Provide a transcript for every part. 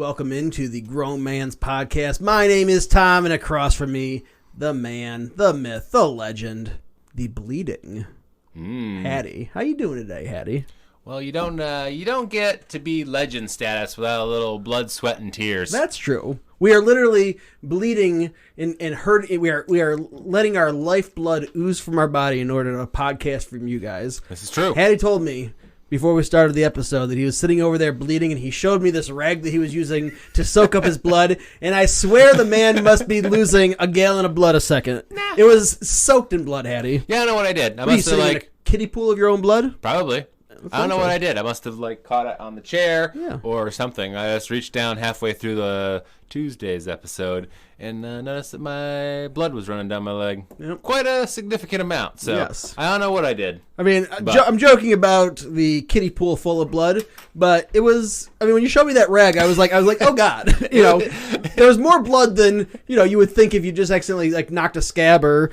welcome into the Grown Man's Podcast. My name is Tom, and across from me, the man, the myth, the legend, the bleeding Hattie. How you doing today, Hattie? Well, you don't get to be legend status without a little blood, sweat, and tears. That's true. We are literally bleeding and hurting. We are letting our lifeblood ooze from our body in order to podcast from you guys. This is true. Hattie told me before we started the episode that he was sitting over there bleeding, and he showed me this rag that he was using to soak up his blood, and I swear the man must be losing a gallon of blood a second. Nah. It was soaked in blood, Hattie. Yeah, I know what I did. I Were you must have sitting in a kiddie pool of your own blood? probably. I don't know what I did. I must have caught it on the chair or something. I just reached down halfway through the Tuesday's episode and noticed that my blood was running down my leg. Yep. Quite a significant amount. So Yes. I don't know what I did. I mean, I'm joking about the kiddie pool full of blood, but it was. I mean, when you showed me that rag, I was like, oh god, there was more blood than you would think if you just accidentally knocked a scab or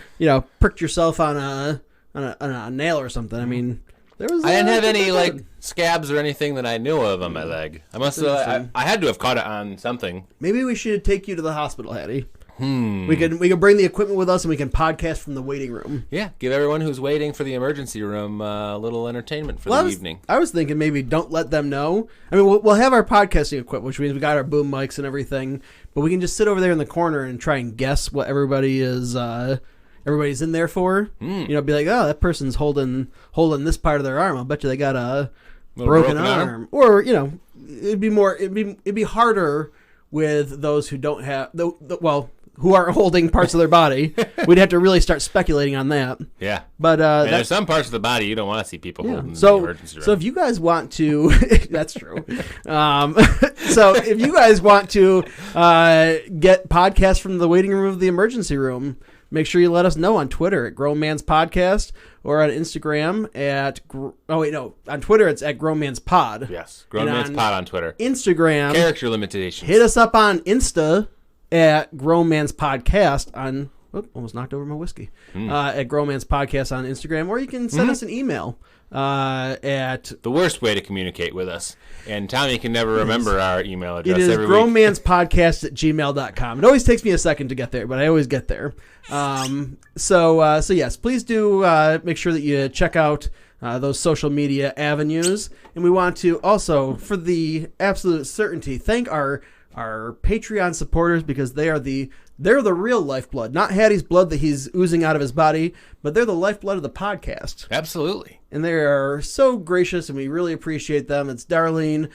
pricked yourself on a nail or something. I mean. I didn't have any scabs or anything that I knew of on my leg. I must have. I had to have caught it on something. Maybe we should take you to the hospital, Hattie. We can bring the equipment with us and we can podcast from the waiting room. Yeah, give everyone who's waiting for the emergency room a little entertainment for the evening. I was thinking maybe don't let them know. I mean, we'll have our podcasting equipment, which means we got our boom mics and everything, but we can just sit over there in the corner and try and guess what everybody's in there for. Be like, oh, that person's holding this part of their arm. I'll bet you they got a broken arm. Or it'd be harder with those who don't have who aren't holding parts of their body. We'd have to really start speculating on that. Yeah, but there's some parts of the body you don't want to see people holding. In the emergency room. So if you guys want to, that's true. So if you guys want to get podcasts from the waiting room of the emergency room, make sure you let us know on Twitter at Grown Man's Podcast or on Instagram on Twitter it's at Grown Man's Pod. Yes, Grown Man's Pod on Twitter. Instagram. Character limitations. Hit us up on Insta at Grown Man's Podcast on. Almost knocked over my whiskey. At Grown Man's Podcast on Instagram, or you can send us an email at the worst way to communicate with us. And Tommy can never remember our email address. It is every grownmanspodcast at gmail.com. It always takes me a second to get there, but I always get there. So yes, please do make sure that you check out those social media avenues. And we want to also, for the absolute certainty, thank our Patreon supporters, because they're the real lifeblood, not Hattie's blood that he's oozing out of his body, but they're the lifeblood of the podcast. Absolutely. And they are so gracious, and we really appreciate them. It's Darlene,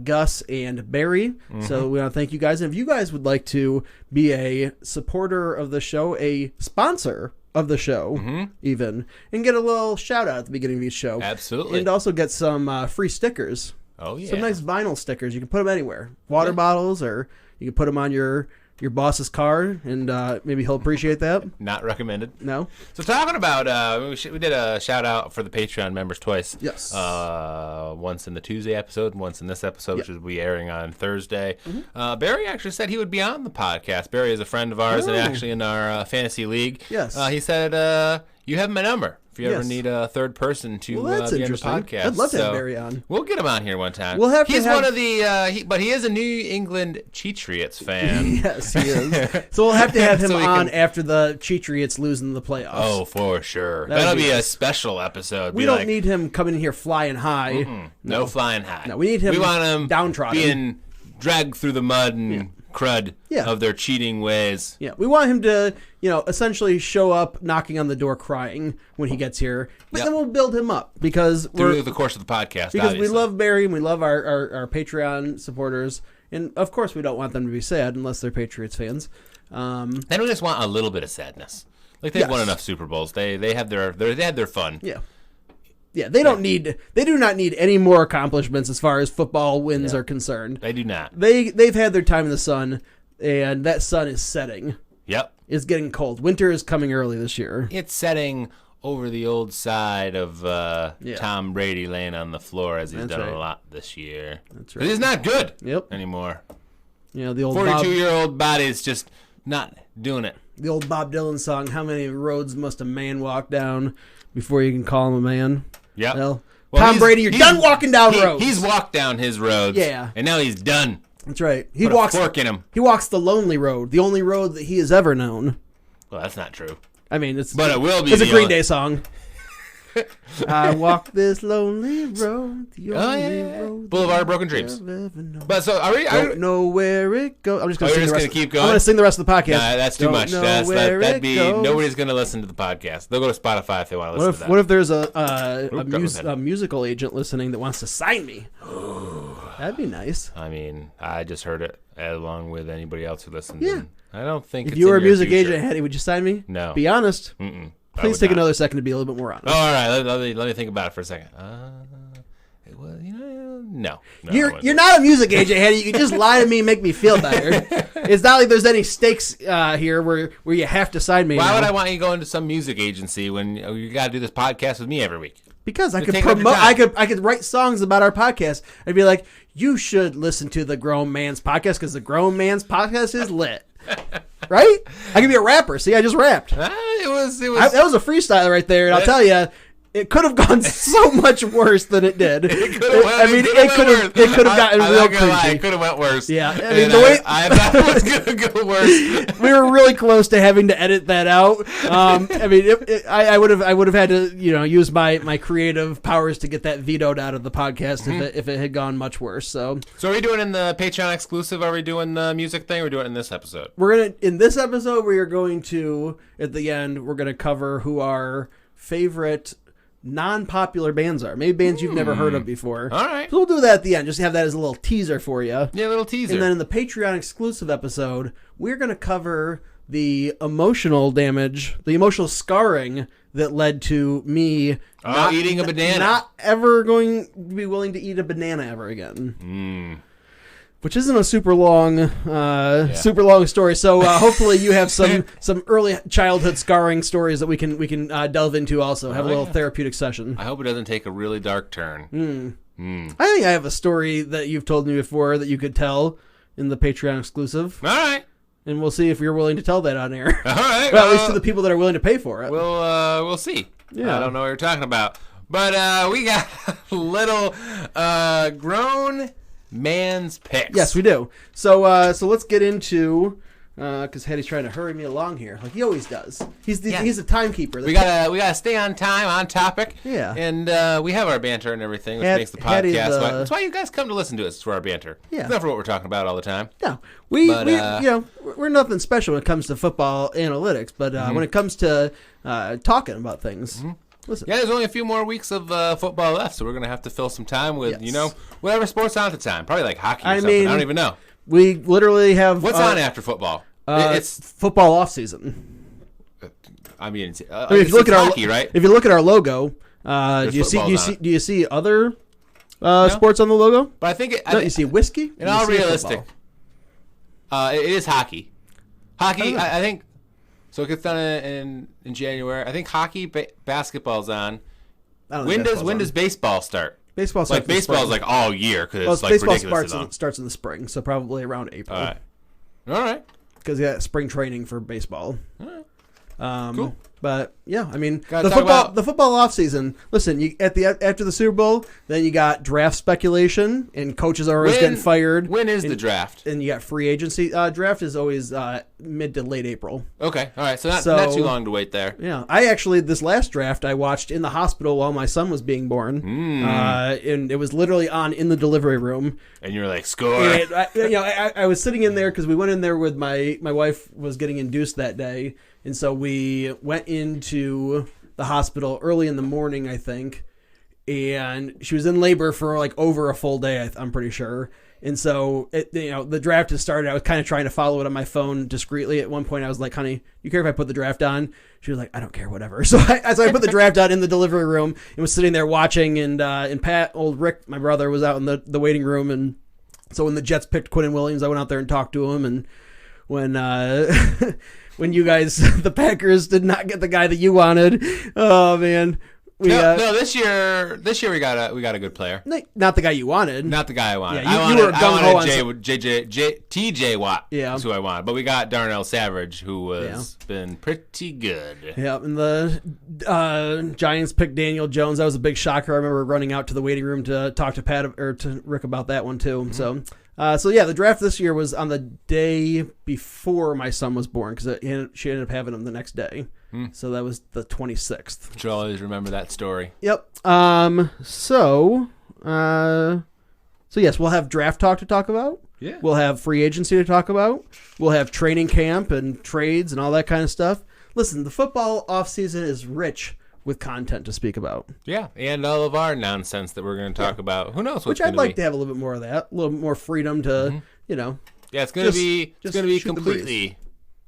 Gus, and Barry. So we want to thank you guys. And if you guys would like to be a supporter of the show, a sponsor of the show, even, and get a little shout out at the beginning of each show. Absolutely. And also get some free stickers. Oh, yeah. Some nice vinyl stickers. You can put them anywhere. Water bottles, or you can put them on your boss's car, and maybe he'll appreciate that. Not recommended. No. So talking about, we did a shout out for the Patreon members twice. Yes. Once in the Tuesday episode and once in this episode, which will be airing on Thursday. Barry actually said he would be on the podcast. Barry is a friend of ours and actually in our fantasy league. Yes. He said, you have my number. If you ever need a third person to be on the podcast. I'd love to have Barry on. We'll get him on here one time. We'll have He's to have... one of the, but he is a New England Cheatriots fan. Yes, he is. So we'll have to have him on after the Cheatriots losing the playoffs. Oh, for sure. That'll be a special episode. We don't need him coming in here flying high. No flying high. No, we need him. We want him downtrodden, being dragged through the mud and crud of their cheating ways. Yeah, we want him to, essentially show up knocking on the door crying when he gets here. But then we'll build him up because through the course of the podcast. Because we love Barry and we love our Patreon supporters. And of course we don't want them to be sad unless they're Patriots fans. Then we just want a little bit of sadness. Like they've won enough Super Bowls. They had their fun. Yeah. Yeah, they do not need any more accomplishments as far as football wins are concerned. They do not. They've had their time in the sun, and that sun is setting. Yep. It's getting cold. Winter is coming early this year. It's setting over the old side of Tom Brady laying on the floor as he's done a lot this year. That's right. But he's not good anymore. The old 42-year-old body's just not doing it. The old Bob Dylan song, how many roads must a man walk down before you can call him a man? Yeah. Well, Tom Brady, you're done walking down roads. He's walked down his roads. Yeah. And now he's done. That's right. Put a fork in him. He walks the lonely road, the only road that he has ever known. Well, that's not true. I mean, but it will be. It's a Green Day song. I walk this lonely road, the only road. Boulevard of Broken Dreams. But so are we? Don't know where it goes. I'm just going to sing the rest. Keep going. I'm going to sing the rest of the podcast. Nah, that's too much. That'd be nobody's going to listen to the podcast. They'll go to Spotify if they want to listen to that. What if there's a musical agent listening that wants to sign me? That'd be nice. I mean, I just heard it along with anybody else who listened. Yeah. I don't think if you were a music agent, Hattie, would you sign me? No. Be honest. Please take another second to be a little bit more honest. Oh, all right, let me think about it for a second. No. You're not a music agent, Hattie. You can just lie to me and make me feel better. It's not like there's any stakes here where you have to sign me. Why would I want you to go into some music agency when you got to do this podcast with me every week? Because I could promote. I could write songs about our podcast. I'd be like, you should listen to the Grown Man's Podcast because the Grown Man's Podcast is lit. Right? I could be a rapper. See, I just rapped. That was a freestyle right there, and I'll tell you, it could have gone so much worse than it did. It could have gotten real crazy. It could have went worse. Yeah, I mean the way I thought it was going to go worse. We were really close to having to edit that out. I mean, I would have had to use my creative powers to get that vetoed out of the podcast if it had gone much worse. So are we doing in the Patreon exclusive? Are we doing the music thing? Or are we doing it in this episode? In this episode we are going to at the end we're going to cover who our favorite non-popular bands are. Maybe bands you've never heard of before. All right. So we'll do that at the end. Just have that as a little teaser for you. Yeah, a little teaser. And then in the Patreon exclusive episode, we're going to cover the emotional damage, the emotional scarring that led to me eating a banana. Not ever going to be willing to eat a banana ever again. Which isn't a super long story. So hopefully you have some early childhood scarring stories that we can delve into. Also, have a little therapeutic session. I hope it doesn't take a really dark turn. I think I have a story that you've told me before that you could tell in the Patreon exclusive. All right, and we'll see if you're willing to tell that on air. All right, well, at least to the people that are willing to pay for it. We'll see. Yeah, I don't know what you're talking about, but we got a little grown man's picks. Yes, we do. So let's get into because Hattie's trying to hurry me along here, like he always does. He's a timekeeper. We gotta stay on time, on topic. Yeah, and we have our banter and everything, which makes the podcast. That's why you guys come to listen to us for our banter. Yeah, it's not for what we're talking about all the time. No, we're nothing special when it comes to football analytics, but when it comes to talking about things. Listen. Yeah, there's only a few more weeks of football left, so we're going to have to fill some time with, whatever sport's on at the time. Probably like hockey or something. I don't even know. We literally have... What's on after football? It's football off-season. I mean, if you look at hockey, right? If you look at our logo, do you see other sports on the logo? But I think... you see whiskey? In all realistic, it is hockey. Hockey, I think... So it gets done in January. I think hockey, basketball's on. When does baseball start? Baseball starts baseball is like all year because it's baseball starts in the spring, so probably around April. All right. Because you got spring training for baseball. All right. Cool. But yeah, I mean the football off season. Listen, after the Super Bowl, then you got draft speculation, and coaches are always getting fired. When is the draft? And you got free agency. Draft is always mid to late April. Okay, all right, so not too long to wait there. Yeah, I actually this last draft I watched in the hospital while my son was being born, and it was literally on in the delivery room. And you were like, score. And I was sitting in there because we went in there with my wife was getting induced that day. And so we went into the hospital early in the morning, I think, and she was in labor for like over a full day, I'm pretty sure. And so, the draft has started. I was kind of trying to follow it on my phone discreetly. At one point, I was like, honey, you care if I put the draft on? She was like, I don't care, whatever. So I put the draft on in the delivery room and was sitting there watching. And Pat, old Rick, my brother, was out in the waiting room. And so when the Jets picked Quinnen Williams, I went out there and talked to him. And when you guys, the Packers, did not get the guy that you wanted. Oh man, this year we got a good player. Not the guy you wanted. Not the guy I wanted. Yeah, I wanted T.J. Watt. Yeah, that's who I wanted. But we got Darnell Savage, who has been pretty good. Yeah, and the Giants picked Daniel Jones. That was a big shocker. I remember running out to the waiting room to talk to Pat or to Rick about that one too. Mm-hmm. So. So yeah, the draft this year was on the day before my son was born because she ended up having him the next day. So that was the 26th. You'll always remember that story. Yep. So yes, we'll have draft talk to talk about. Yeah. We'll have free agency to talk about. We'll have training camp and trades and all that kind of stuff. Listen, the football offseason is rich with content to speak about. Yeah, and all of our nonsense that we're going to talk about. Who knows what's Which I'd like to have a little bit more of that, a little bit more freedom to, Yeah, it's going to be completely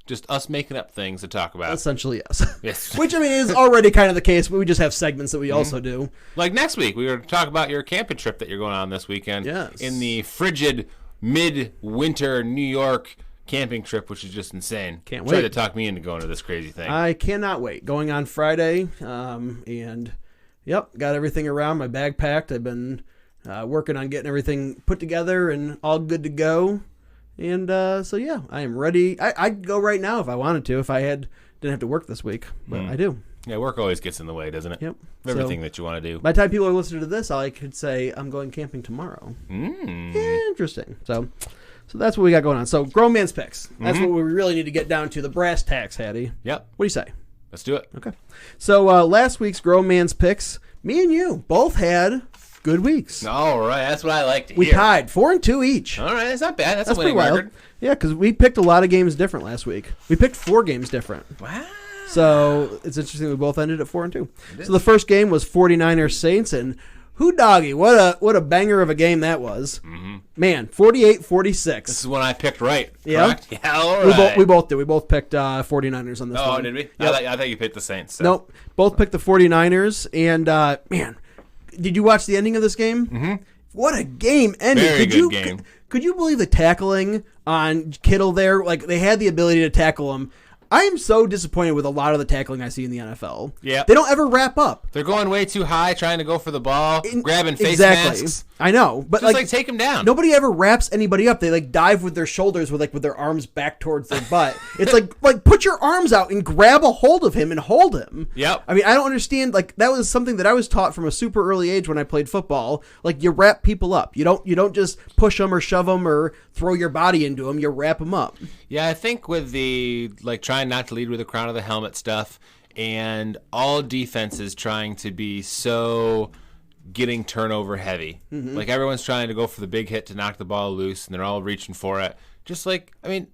just us making up things to talk about. Essentially, yes. Yes. Which, I mean, is already kind of the case, but we just have segments that we also do. Like next week, we're going to talk about your camping trip that you're going on this weekend. Yes. In the frigid mid-winter New York camping trip, which is just insane. Can't Try wait to talk me into going to this crazy thing. I cannot wait. Going on Friday, and yep, got everything around. My bag packed. I've been working on getting everything put together and all good to go. And so yeah, I am ready. I'd go right now if I wanted to. If I didn't have to work this week, but I do. Yeah, work always gets in the way, doesn't it? Yep. Everything that you want to do. By the time people are listening to this, I could say I'm going camping tomorrow. Interesting. So that's what we got going on. So grown man's picks. That's what we really need to get down to. The brass tacks, Hattie. Yep. What do you say? Let's do it. Okay. So last week's grown man's picks, me and you both had good weeks. All right. That's what I like to hear. We tied 4-2 each. All right. That's not bad. That's a pretty winning wild. record. Yeah, because we picked a lot of games different last week. We picked 4 games different. Wow. So it's interesting we both ended at 4-2. So the first game was 49ers Saints, and who doggy, what a banger of a game that was. Man, 48-46. This is one I picked right. Yeah. Correct? Yeah. All right. We both did. We both picked 49ers on this one. Oh, did we? Yep. I thought you picked the Saints. So. Nope. Both picked the 49ers, and man, did you watch the ending of this game? Mm-hmm. What a game ending. Very good game. Could you believe the tackling on Kittle there? Like, they had the ability to tackle him. I am so disappointed with a lot of the tackling I see in the NFL. Yeah. They don't ever wrap up. They're going way too high, trying to go for the ball, grabbing face masks. I know, but Just take them down. Nobody ever wraps anybody up. They dive with their shoulders with their arms back towards their butt. It's like put your arms out and grab a hold of him and hold him. Yep. I mean, I don't understand. That was something that I was taught from a super early age when I played football. You wrap people up. You don't just push them or shove them or throw your body into them. You wrap them up. Yeah, I think with the trying not to lead with the crown of the helmet stuff, and all defenses trying to be so getting turnover heavy. Everyone's trying to go for the big hit to knock the ball loose, and they're all reaching for it. Just you're going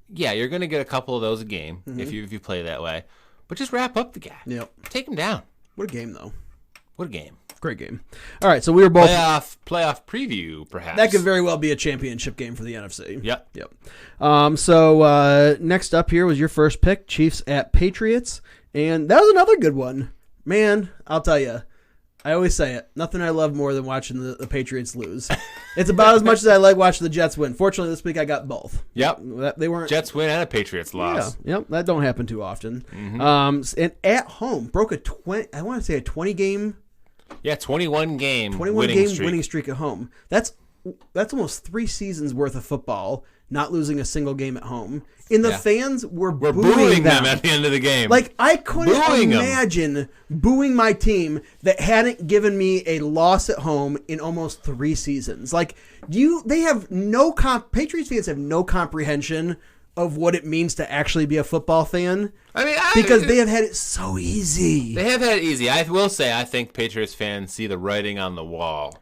to get a couple of those a game if you play that way. But just wrap up the guy. Yep. Take him down. What a game, though. What a game. Great game. All right, so we were both... Playoff preview, perhaps. That could very well be a championship game for the NFC. Yep. So next up here was your first pick, Chiefs at Patriots. And that was another good one. Man, I'll tell you, I always say it, nothing I love more than watching the Patriots lose. It's about as much as I like watching the Jets win. Fortunately, this week I got both. Yep. They weren't... Jets win and a Patriots loss. Yeah, yep, that don't happen too often. And at home, broke a 20-game... Yeah, 21-game winning streak at home. That's almost 3 seasons worth of football, not losing a single game at home. And the fans were booing them at the end of the game. I couldn't imagine booing my team that hadn't given me a loss at home in almost 3 seasons. They have no Patriots fans have no comprehension of what it means to actually be a football fan. Because they have had it so easy. They have had it easy. I will say, I think Patriots fans see the writing on the wall,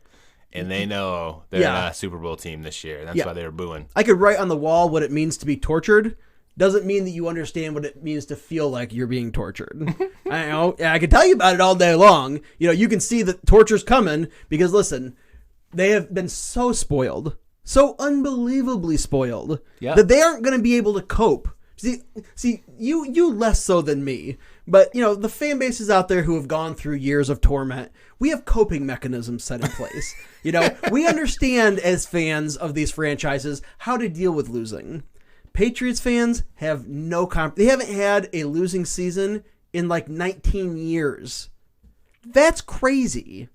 and they know they're not a Super Bowl team this year. That's why they were booing. I could write on the wall what it means to be tortured. Doesn't mean that you understand what it means to feel like you're being tortured. I know. I can tell you about it all day long. You can see that torture's coming because, listen, they have been so spoiled. So unbelievably spoiled that they aren't going to be able to cope. See, you less so than me, but the fan bases out there who have gone through years of torment, we have coping mechanisms set in place. We understand as fans of these franchises how to deal with losing. Patriots fans have they haven't had a losing season in 19 years. That's crazy.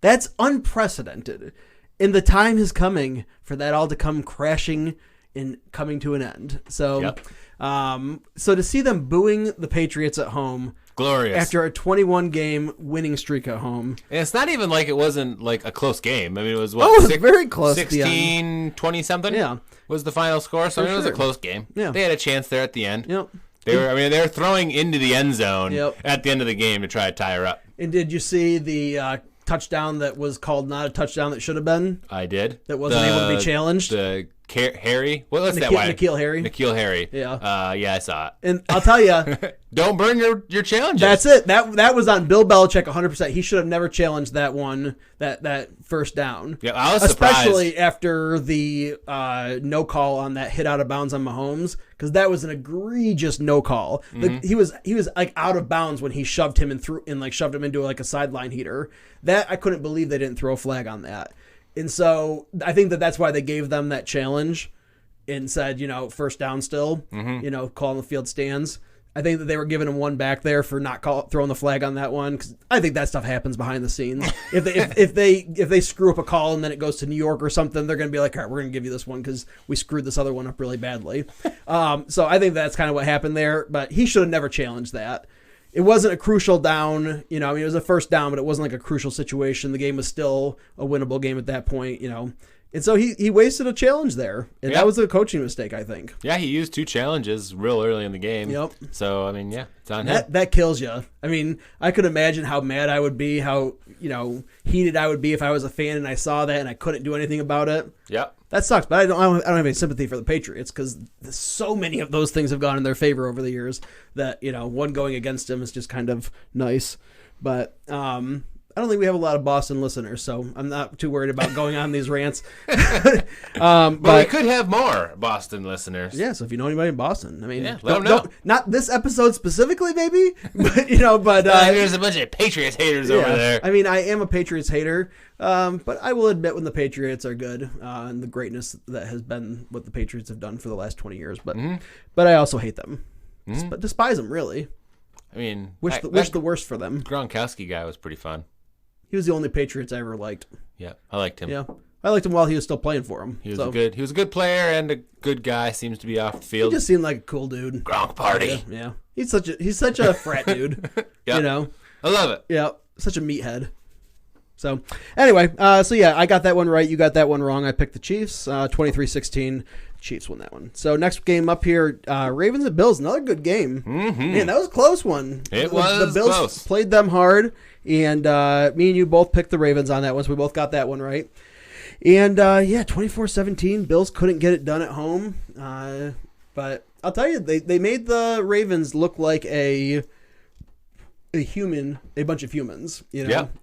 That's unprecedented. And the time is coming for that all to come crashing and coming to an end. So, so to see them booing the Patriots at home, glorious, after a 21-game winning streak at home. And it's not even like it wasn't like a close game. I mean, it was very close. 16, 20 something. Yeah, was the final score. So I mean, it was a close game. Yeah, they had a chance there at the end. Yep. They were throwing into the end zone at the end of the game to try to tie her up. And did you see the touchdown that was called not a touchdown that should have been? I did. That wasn't able to be challenged. The Harry. What's that? N'Keal Harry. N'Keal Harry. Yeah. Yeah, I saw it. And I'll tell you, don't burn your challenges. That's it. That was on Bill Belichick 100%. He should have never challenged that one. That first down. Yeah, I was surprised. Especially after the no call on that hit out of bounds on Mahomes, because that was an egregious no call. He was like out of bounds when he shoved him shoved him into like a sideline heater. That I couldn't believe they didn't throw a flag on that. And so I think that's why they gave them that challenge and said, first down still, calling the field stands. I think that they were giving him one back there for not throwing the flag on that one, because I think that stuff happens behind the scenes. if they screw up a call and then it goes to New York or something, they're going to be like, all right, we're going to give you this one because we screwed this other one up really badly. So I think that's kind of what happened there, but he should have never challenged that. It wasn't a crucial down, it was a first down, but it wasn't like a crucial situation. The game was still a winnable game at that point, And so he wasted a challenge there, and that was a coaching mistake, I think. Yeah, he used 2 challenges real early in the game. Yep. So, I mean, it's on him. That kills you. I mean, I could imagine how mad I would be, how, heated I would be if I was a fan and I saw that and I couldn't do anything about it. Yep. That sucks, but I don't have any sympathy for the Patriots because so many of those things have gone in their favor over the years that, one going against them is just kind of nice. But I don't think we have a lot of Boston listeners, so I'm not too worried about going on these rants. But we could have more Boston listeners. Yeah, so if you know anybody in Boston, I mean, let them know. Not this episode specifically, maybe, but there's a bunch of Patriots haters over there. I mean, I am a Patriots hater, but I will admit when the Patriots are good and the greatness that has been what the Patriots have done for the last 20 years. But but I also hate them, but despise them really. I mean, wish the worst for them. Gronkowski guy was pretty fun. He was the only Patriots I ever liked. Yeah, I liked him. Yeah, I liked him while he was still playing for him. He was a good player and a good guy. Seems to be off the field. He just seemed like a cool dude. Gronk party. Yeah. He's such a frat dude. I love it. Yeah, such a meathead. So anyway, I got that one right. You got that one wrong. I picked the Chiefs. 23-16. Chiefs won that one. So next game up here, Ravens and Bills. Another good game. Man, that was a close one. It was the Bills close. Played them hard, and me and you both picked the Ravens on that one, so we both got that one right. And 24-17. Bills couldn't get it done at home, but I'll tell you, they made the Ravens look like a bunch of humans,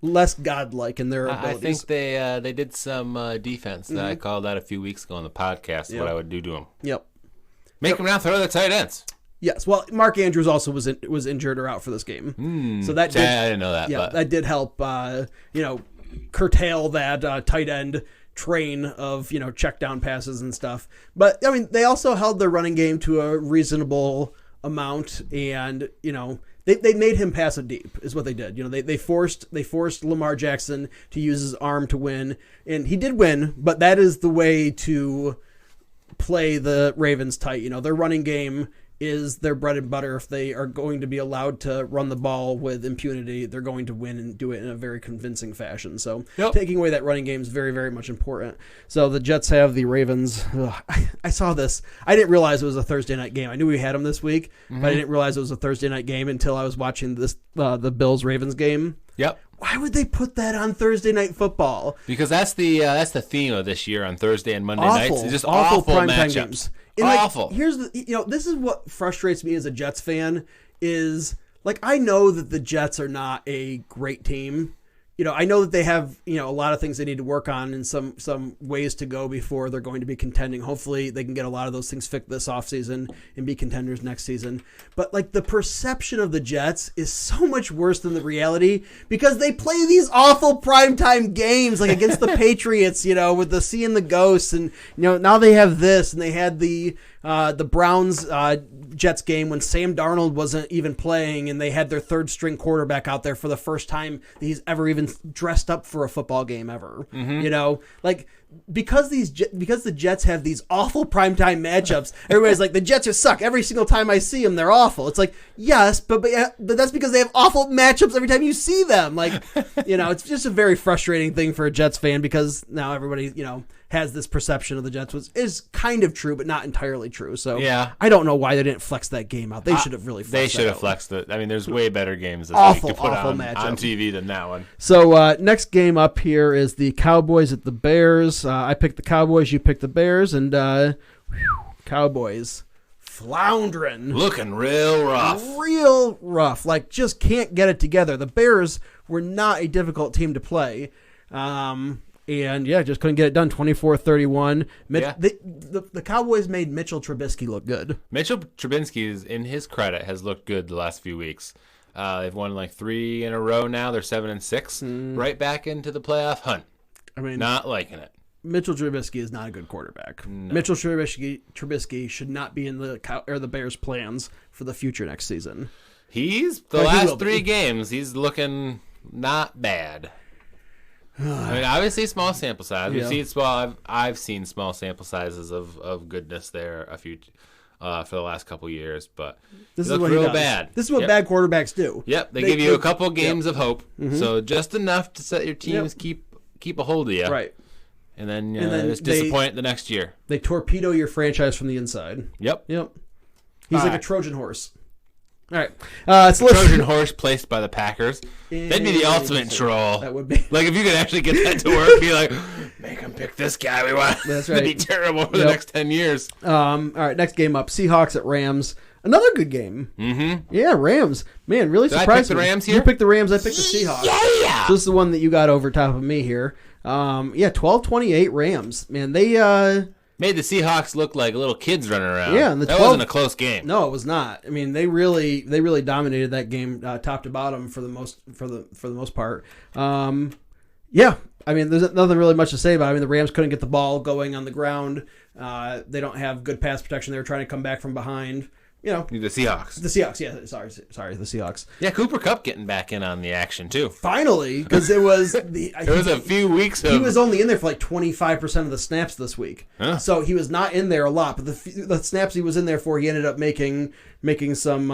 less godlike in their abilities. I think they did some defense that I called out a few weeks ago on the podcast. What I would do to them. Yep. Make them now throw the tight ends. Yes. Well, Mark Andrews also was injured or out for this game, so that I didn't know that. Yeah, but that did help. Curtail that tight end train of check down passes and stuff. But I mean, they also held their running game to a reasonable amount, and They made him pass it deep, is what they did. They forced Lamar Jackson to use his arm to win, and he did win. But that is the way to play the Ravens tight. Their running game is their bread and butter. If they are going to be allowed to run the ball with impunity, they're going to win and do it in a very convincing fashion. So taking away that running game is very, very much important. So the Jets have the Ravens. I saw this. I didn't realize it was a Thursday night game. I knew we had them this week, but I didn't realize it was a Thursday night game until I was watching the Bills-Ravens game. Yep. Why would they put that on Thursday Night Football? Because that's the theme of this year on Thursday and Monday nights. It's just awful primetime matchups. Games. Awful. Here's this is what frustrates me as a Jets fan is I know that the Jets are not a great team. I know that they have, a lot of things they need to work on and some ways to go before they're going to be contending. Hopefully they can get a lot of those things fixed this offseason and be contenders next season. But the perception of the Jets is so much worse than the reality because they play these awful primetime games against the Patriots, with the seeing the ghosts, and now they have this, and they had the Browns Jets game when Sam Darnold wasn't even playing, and they had their third string quarterback out there for the first time that he's ever even dressed up for a football game ever. because the Jets have these awful primetime matchups, everybody's like, the Jets are suck. Every single time I see them, they're awful. It's like, yes, but that's because they have awful matchups every time you see them. Like, it's just a very frustrating thing for a Jets fan because now everybody, has this perception of the Jets, which is kind of true, but not entirely true. So yeah. I don't know why they didn't flex that game out. They should have really flexed They should that have out. flexed it. I mean, there's way better games this Awful, week to put awful on matchup. TV than that one. So next game up here is the Cowboys at the Bears. I picked the Cowboys, you picked the Bears, and Cowboys floundering. Looking real rough. Real rough. Like, just can't get it together. The Bears were not a difficult team to play. And, just couldn't get it done. 24-31. The Cowboys made Mitchell Trubisky look good. Mitchell Trubisky, in his credit, has looked good the last few weeks. They've won like 3 in a row now. They're 7-6. Right back into the playoff hunt. I mean, not liking it. Mitchell Trubisky is not a good quarterback. No. Mitchell Trubisky should not be in the Bears' plans for the future next season. Last 3 games, he's looking not bad. I mean, obviously small sample size. I've seen small sample sizes of goodness there a few for the last couple years, but this is what real bad. This is what bad quarterbacks do. Yep, they give you a couple games of hope, so just enough to set your teams keep a hold of you, right? And then just disappoint the next year. They torpedo your franchise from the inside. Yep. He's like a Trojan horse. All right. Trojan horse placed by the Packers. That'd be the ultimate troll. That would be. Like, if you could actually get that to work, be like, make him pick this guy we want. That's right. It'd be terrible for the next 10 years. All right, next game up. Seahawks at Rams. Another good game. Mm-hmm. Yeah, Rams. Man, really surprised me. I picked the Rams here? You picked the Rams. I picked the Seahawks. Yeah. So this is the one that you got over top of me here. 12-28 Rams. Man, they... made the Seahawks look like little kids running around. Yeah, and that wasn't a close game. No, it was not. I mean, they really dominated that game, top to bottom for the most part. I mean, there's nothing really much to say about it. I mean, the Rams couldn't get the ball going on the ground. They don't have good pass protection. They were trying to come back from behind. The Seahawks. The Seahawks, yeah. Sorry, the Seahawks. Yeah, Cooper Kupp getting back in on the action too. Finally, because it was a few weeks. He was only in there for like 25% of the snaps this week, so he was not in there a lot. But the snaps he was in there for, he ended up making some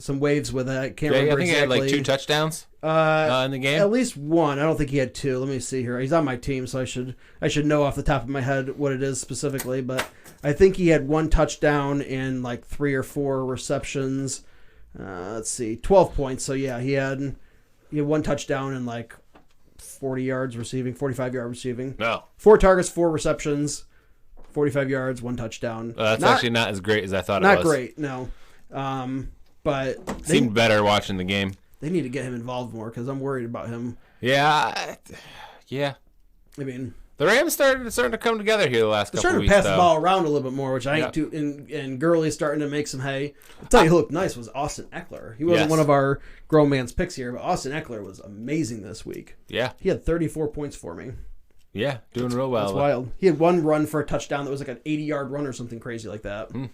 waves with it. I can't remember. I think exactly. He had like 2 touchdowns in the game. At least one. I don't think he had 2. Let me see here. He's on my team, so I should know off the top of my head what it is specifically, but. I think he had 1 touchdown and like 3 or 4 receptions. Let's see, 12 points. So yeah, he had 1 touchdown and like 40 yards receiving, 45-yard receiving. No. 4 targets, 4 receptions, 45 yards, 1 touchdown. That's actually not as great as I thought it was. Not great, no. But seemed better watching the game. They need to get him involved more because I'm worried about him. Yeah. I mean. The Rams starting to come together here the last couple weeks. They're starting to pass the ball around a little bit more, which I think too. And Gurley's starting to make some hay. I'll tell you who looked nice was Austin Eckler. He wasn't one of our grown man's picks here, but Austin Eckler was amazing this week. Yeah. He had 34 points for me. Yeah, doing real well. That's wild. He had 1 run for a touchdown that was like an 80-yard run or something crazy like that. Wow.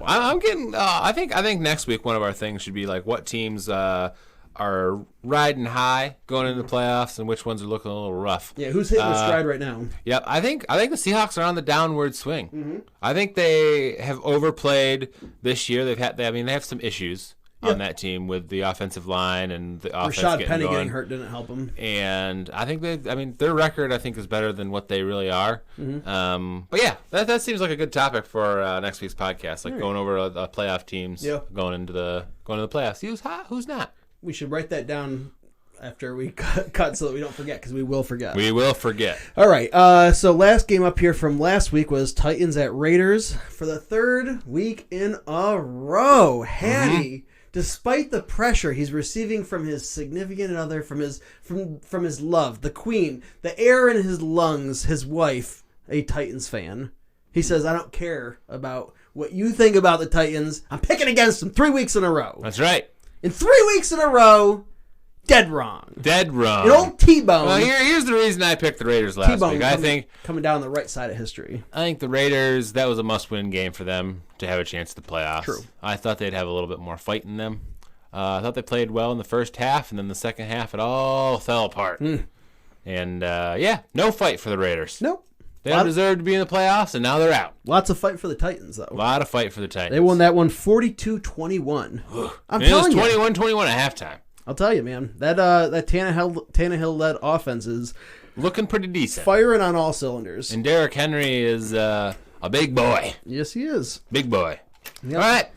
I'm getting. I think next week one of our things should be like what teams are riding high going into the playoffs and which ones are looking a little rough. Yeah, who's hitting the stride right now? Yep, I think the Seahawks are on the downward swing. Mm-hmm. I think they have overplayed this year. They have some issues on that team with the offensive line and the offense Rashad Penny getting hurt didn't help them. And I think their record I think is better than what they really are. Mm-hmm. But yeah, that seems like a good topic for next week's podcast, like going over the playoff teams going into the playoffs. Who's hot? Who's not? We should write that down after we cut so that we don't forget, because we will forget. We will forget. All right. So last game up here from last week was Titans at Raiders for the 3rd week in a row. Hattie, despite the pressure he's receiving from his significant other, from his love, the queen, the air in his lungs, his wife, a Titans fan, he says, "I don't care about what you think about the Titans. I'm picking against them 3 weeks in a row." That's right. In 3 weeks in a row, dead wrong. Dead wrong. An old T-Bone. Well, here's the reason I picked the Raiders last week. I think coming down the right side of history. I think the Raiders, that was a must-win game for them to have a chance at the playoffs. True. I thought they'd have a little bit more fight in them. I thought they played well in the first half, and then the second half it all fell apart. And no fight for the Raiders. Nope. They don't deserve to be in the playoffs, and now they're out. Lots of fight for the Titans, though. A lot of fight for the Titans. They won that one 42-21. I'm it telling was you. 21-21 at halftime. I'll tell you, man. That Tannehill-led offense is looking pretty decent. Firing on all cylinders. And Derrick Henry is a big boy. Yes, he is. Big boy. Yep. All right.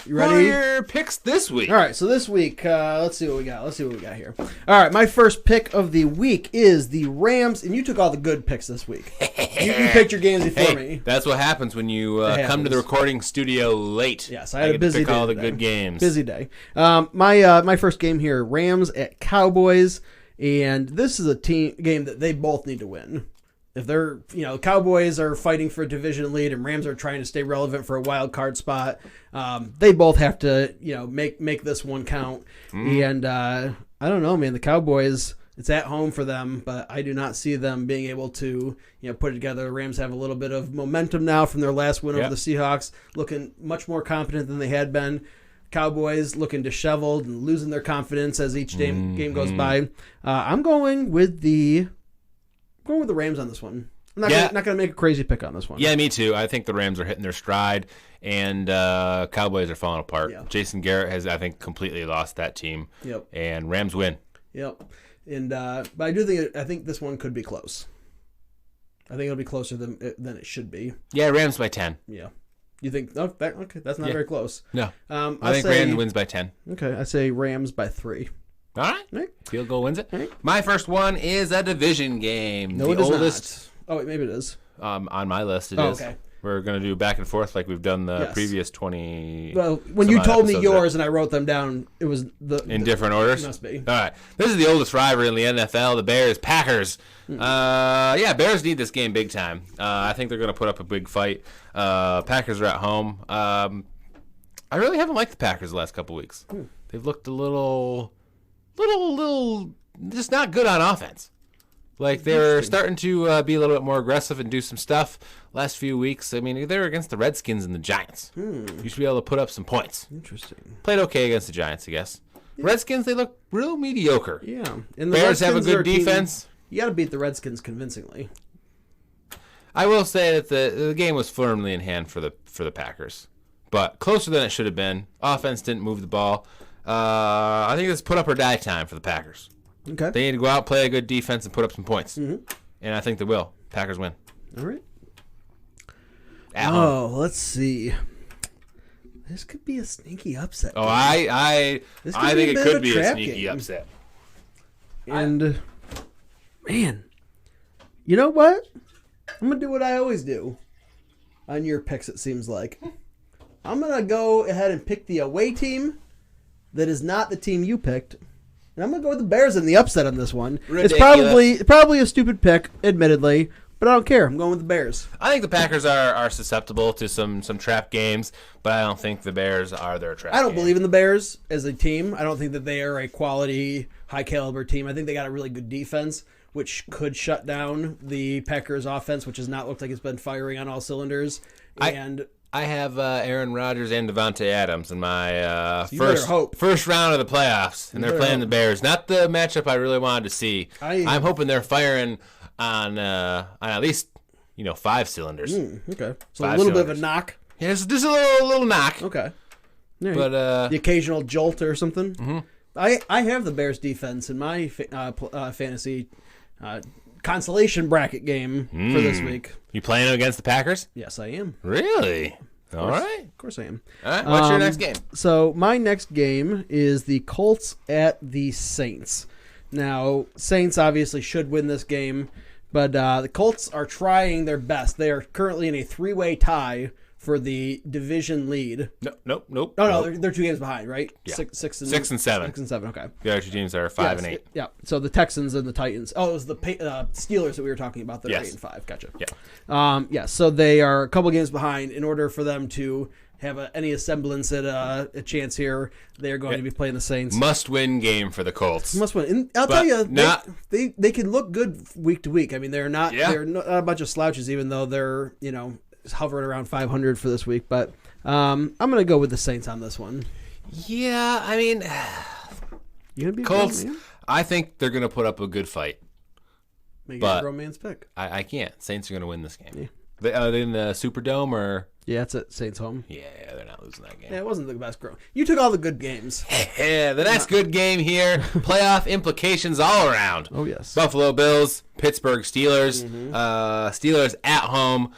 You ready? What are your picks this week? All right, so this week, let's see what we got. Here. All right, my first pick of the week is the Rams, and you took all the good picks this week. you picked your games before me. That's what happens when you come to the recording studio late. Yes, I had a busy pick day. All the good games. Busy day. My first game here, Rams at Cowboys, and this is a game that they both need to win. If they're, Cowboys are fighting for a division lead and Rams are trying to stay relevant for a wild card spot, they both have to, make this one count. And I don't know, man. The Cowboys, it's at home for them, but I do not see them being able to, put it together. The Rams have a little bit of momentum now from their last win over the Seahawks, looking much more confident than they had been. Cowboys looking disheveled and losing their confidence as each game goes by. I'm going with the Rams on this one. I'm not going to make a crazy pick on this one. Yeah, me too. I think the Rams are hitting their stride, and Cowboys are falling apart. Yeah. Jason Garrett has, I think, completely lost that team. Yep. And Rams win. Yep. And but I think this one could be close. I think it'll be closer than it should be. Yeah, Rams by 10. Yeah. You think? Okay, that's not very close. No. I think Rams wins by 10. Okay, I say Rams by 3. All right. Field goal wins it. Right. My first one is a division game. No, it is not. Oh, wait, maybe it is. On my list, it is. Okay. We're going to do back and forth like we've done the previous 20. Well, when you told me yours and I wrote them down, it was in different orders? It must be. All right. This is the oldest rivalry in the NFL, the Bears-Packers. Bears need this game big time. I think they're going to put up a big fight. Packers are at home. I really haven't liked the Packers the last couple weeks. They've looked a little just not good on offense. Like they're starting to be a little bit more aggressive and do some stuff last few weeks. I mean, they're against the Redskins and the Giants. You should be able to put up some points. Interesting. Played okay against the Giants, I guess. Yeah. Redskins, they look real mediocre. Yeah. And the Bears Redskins have a good defense. You got to beat the Redskins convincingly. I will say that the game was firmly in hand for the Packers, but closer than it should have been. Offense didn't move the ball. I think it's put up or die time for the Packers. Okay. They need to go out, play a good defense, and put up some points. And I think they will. Packers win. All right. At home. Let's see. This could be a sneaky upset. Oh, I think it could be a sneaky upset. And, man, you know what? I'm going to do what I always do on your picks, it seems like. I'm going to go ahead and pick the away team that is not the team you picked. And I'm going to go with the Bears in the upset on this one. Ridiculous. It's probably a stupid pick, admittedly, but I don't care. I'm going with the Bears. I think the Packers are susceptible to some trap games, but I don't think the Bears are their trap I don't believe in the Bears as a team. I don't think that they are a quality, high-caliber team. I think they got a really good defense, which could shut down the Packers' offense, which has not looked like it's been firing on all cylinders. I have Aaron Rodgers and Devontae Adams in my first round of the playoffs, and they're playing the Bears. Not the matchup I really wanted to see. I'm hoping they're firing on at least 5 cylinders. Okay, so a little bit of a knock. Yeah, just a little knock. Okay, right. But the occasional jolt or something. Mm-hmm. I have the Bears defense in my fantasy consolation bracket game for this week. You playing against the Packers? Yes, I am. Really? All right. Of course I am. All right. What's your next game? So my next game is the Colts at the Saints. Now, Saints obviously should win this game, but the Colts are trying their best. They are currently in a 3-way tie for the division lead. Nope. No, they're 2 games behind, right? Yeah. 6 and 7. 6 and 7. Okay. The other 2 teams are 5 and 8. Yeah. So the Texans and the Titans. Oh, it was the Steelers that we were talking about. That are 8 and 5. Gotcha. Yeah. So they are a couple games behind. In order for them to have any semblance at a chance here, they are going to be playing the Saints. Must-win game for the Colts. Must win. And I'll tell you, they can look good week to week. I mean, they're not a bunch of slouches, even though they're hovering around 500 for this week. But I'm going to go with the Saints on this one. Yeah, I mean, you gonna be Colts. I think they're going to put up a good fight. Make it a grown man's pick. I can't. Saints are going to win this game. Yeah. Are they in the Superdome or? Yeah, it's at Saints home. Yeah, they're not losing that game. Yeah, it wasn't the best grown. You took all the good games. Yeah, the next good game here. Playoff implications all around. Oh, yes. Buffalo Bills, Pittsburgh Steelers. Steelers at home.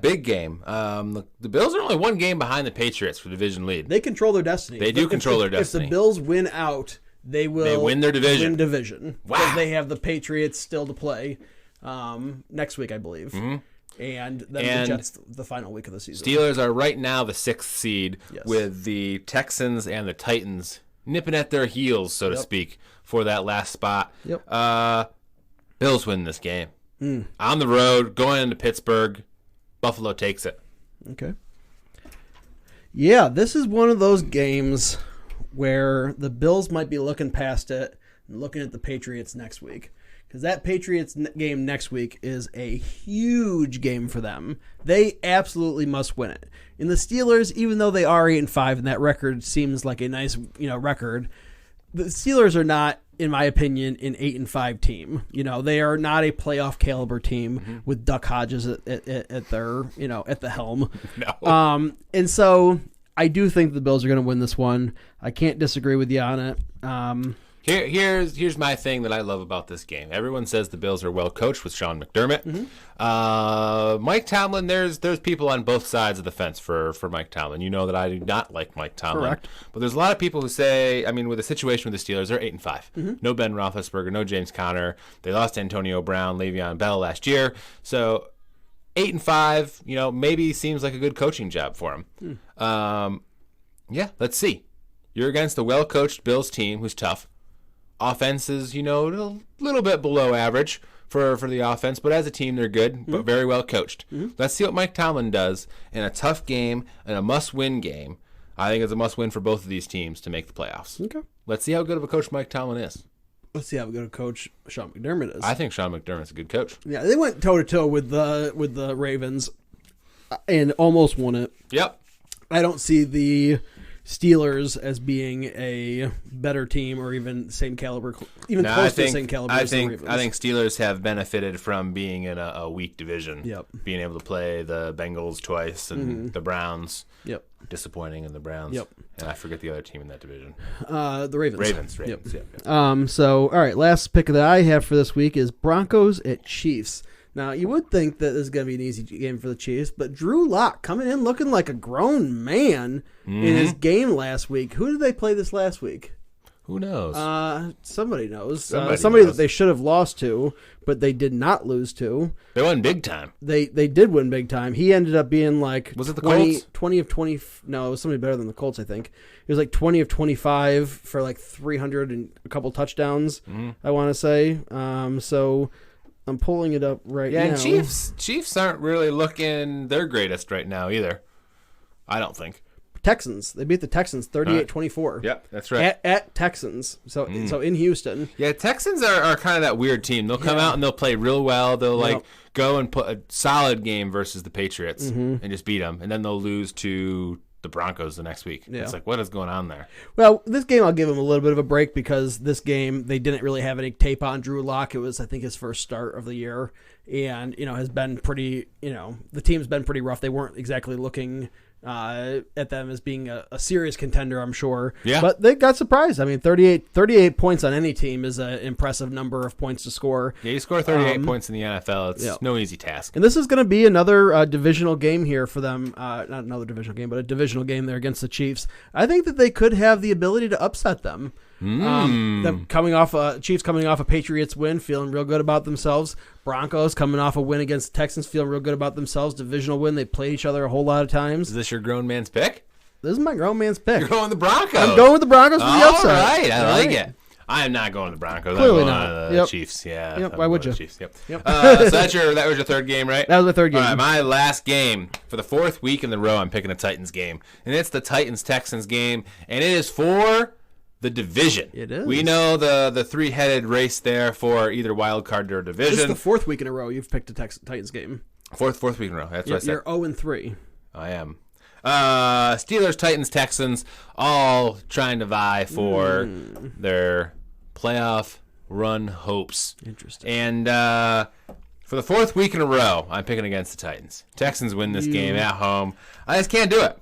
Big game. The Bills are only one game behind the Patriots for division lead. They control their destiny. They do control their destiny. If the Bills win out, they will win their division. Wow. Because they have the Patriots still to play next week, I believe. Mm-hmm. And then the Jets the final week of the season. Steelers are right now the 6th seed with the Texans and the Titans nipping at their heels, so to speak, for that last spot. Yep. Bills win this game. On the road, going into Pittsburgh. Buffalo takes it. Okay. Yeah, this is one of those games where the Bills might be looking past it and looking at the Patriots next week. Because that Patriots game next week is a huge game for them. They absolutely must win it. And the Steelers, even though they are 8-5 and that record seems like a nice, record, the Steelers are not, in my opinion, an 8-5 team. They are not a playoff caliber team with Duck Hodges at their, at the helm. No. And so I do think the Bills are going to win this one. I can't disagree with you on it. Here's my thing that I love about this game. Everyone says the Bills are well coached with Sean McDermott. Mike Tomlin, there's people on both sides of the fence for Mike Tomlin. You know that I do not like Mike Tomlin. Correct. But there's a lot of people who say, with the situation with the Steelers, they're 8-5. No Ben Roethlisberger, no James Conner. They lost Antonio Brown, Le'Veon Bell last year. So 8-5, maybe seems like a good coaching job for him. Let's see. You're against a well-coached Bills team who's tough. Offense is, a little bit below average for the offense, but as a team, they're good, but very well coached. Let's see what Mike Tomlin does in a tough game and a must-win game. I think it's a must-win for both of these teams to make the playoffs. Okay. Let's see how good of a coach Mike Tomlin is. Let's see how good a coach Sean McDermott is. I think Sean McDermott's a good coach. Yeah, they went toe-to-toe with the Ravens and almost won it. Yep. I don't see the Steelers as being a better team or even same caliber, even close to the same caliber as the Ravens. I think Steelers have benefited from being in a weak division. Yep. Being able to play the Bengals twice and the Browns. Yep. Disappointing in the Browns. Yep. And I forget the other team in that division. The Ravens. Ravens. Yep. So, all right, last pick that I have for this week is Broncos at Chiefs. Now, you would think that this is going to be an easy game for the Chiefs, but Drew Lock coming in looking like a grown man in his game last week. Who did they play this last week? Who knows? Somebody knows. Somebody knows. That they should have lost to, but they did not lose to. They won big time. They did win big time. He ended up being like was it the Colts? 20 of 20. No, it was somebody better than the Colts, I think. It was like 20 of 25 for like 300 and a couple touchdowns, I want to say. So I'm pulling it up right now. Yeah, and Chiefs aren't really looking their greatest right now either. I don't think. Texans. They beat the Texans 38-24. Yep, that's right. At Texans. So in Houston. Yeah, Texans are kind of that weird team. They'll come out and they'll play real well. They'll go and put a solid game versus the Patriots and just beat them. And then they'll lose to the Broncos the next week. Yeah. It's like, what is going on there? Well, this game I'll give him a little bit of a break because this game they didn't really have any tape on Drew Lock. It was, I think, his first start of the year, and has been pretty. The team's been pretty rough. They weren't exactly looking at them as being a serious contender, I'm sure. Yeah. But they got surprised. 38 points on any team is an impressive number of points to score. Yeah, you score 38 points in the NFL. It's no easy task. And this is going to be another divisional game here for them. Not another divisional game, but a divisional game there against the Chiefs. I think that they could have the ability to upset them. Them Chiefs coming off a Patriots win, feeling real good about themselves. Broncos coming off a win against the Texans, feeling real good about themselves. Divisional win. They play each other a whole lot of times. Is this your grown man's pick? This is my grown man's pick. You're going with the Broncos. I'm going with the Broncos for the upset. All right, I like it. I am not going to the Broncos. Clearly I'm not. going to the Chiefs. Yeah. Yep. Why would you? Chiefs. Yep. So that was your third game, right? That was my third game. All right, my last game for the fourth week in the row. I'm picking a Titans game, and it's the Titans-Texans game, and it is for the division. It is. We know the three-headed race there for either wild card or division. This is the fourth week in a row you've picked a Titans game. Fourth week in a row. That's what I said. You're 0-3. I am. Steelers, Titans, Texans, all trying to vie for their playoff run hopes. Interesting. And for the fourth week in a row, I'm picking against the Titans. Texans win this game at home. I just can't do it.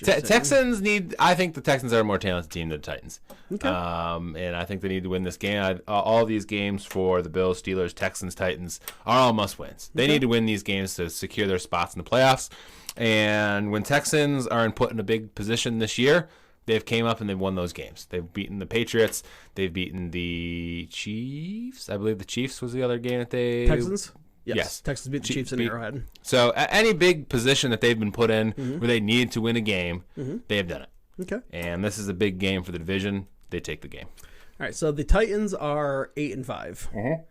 Texans need. I think the Texans are a more talented team than the Titans. Okay. And I think they need to win this game. All these games for the Bills, Steelers, Texans, Titans are all must-wins. They need to win these games to secure their spots in the playoffs. And when Texans are put in a big position this year, they've came up and they've won those games. They've beaten the Patriots. They've beaten the Chiefs. I believe the Chiefs was the other game that they... Texans? Yes. Texans beat the Chiefs in Arrowhead. So any big position that they've been put in where they need to win a game, they have done it. Okay. And this is a big game for the division. They take the game. All right, so the Titans are 8-5.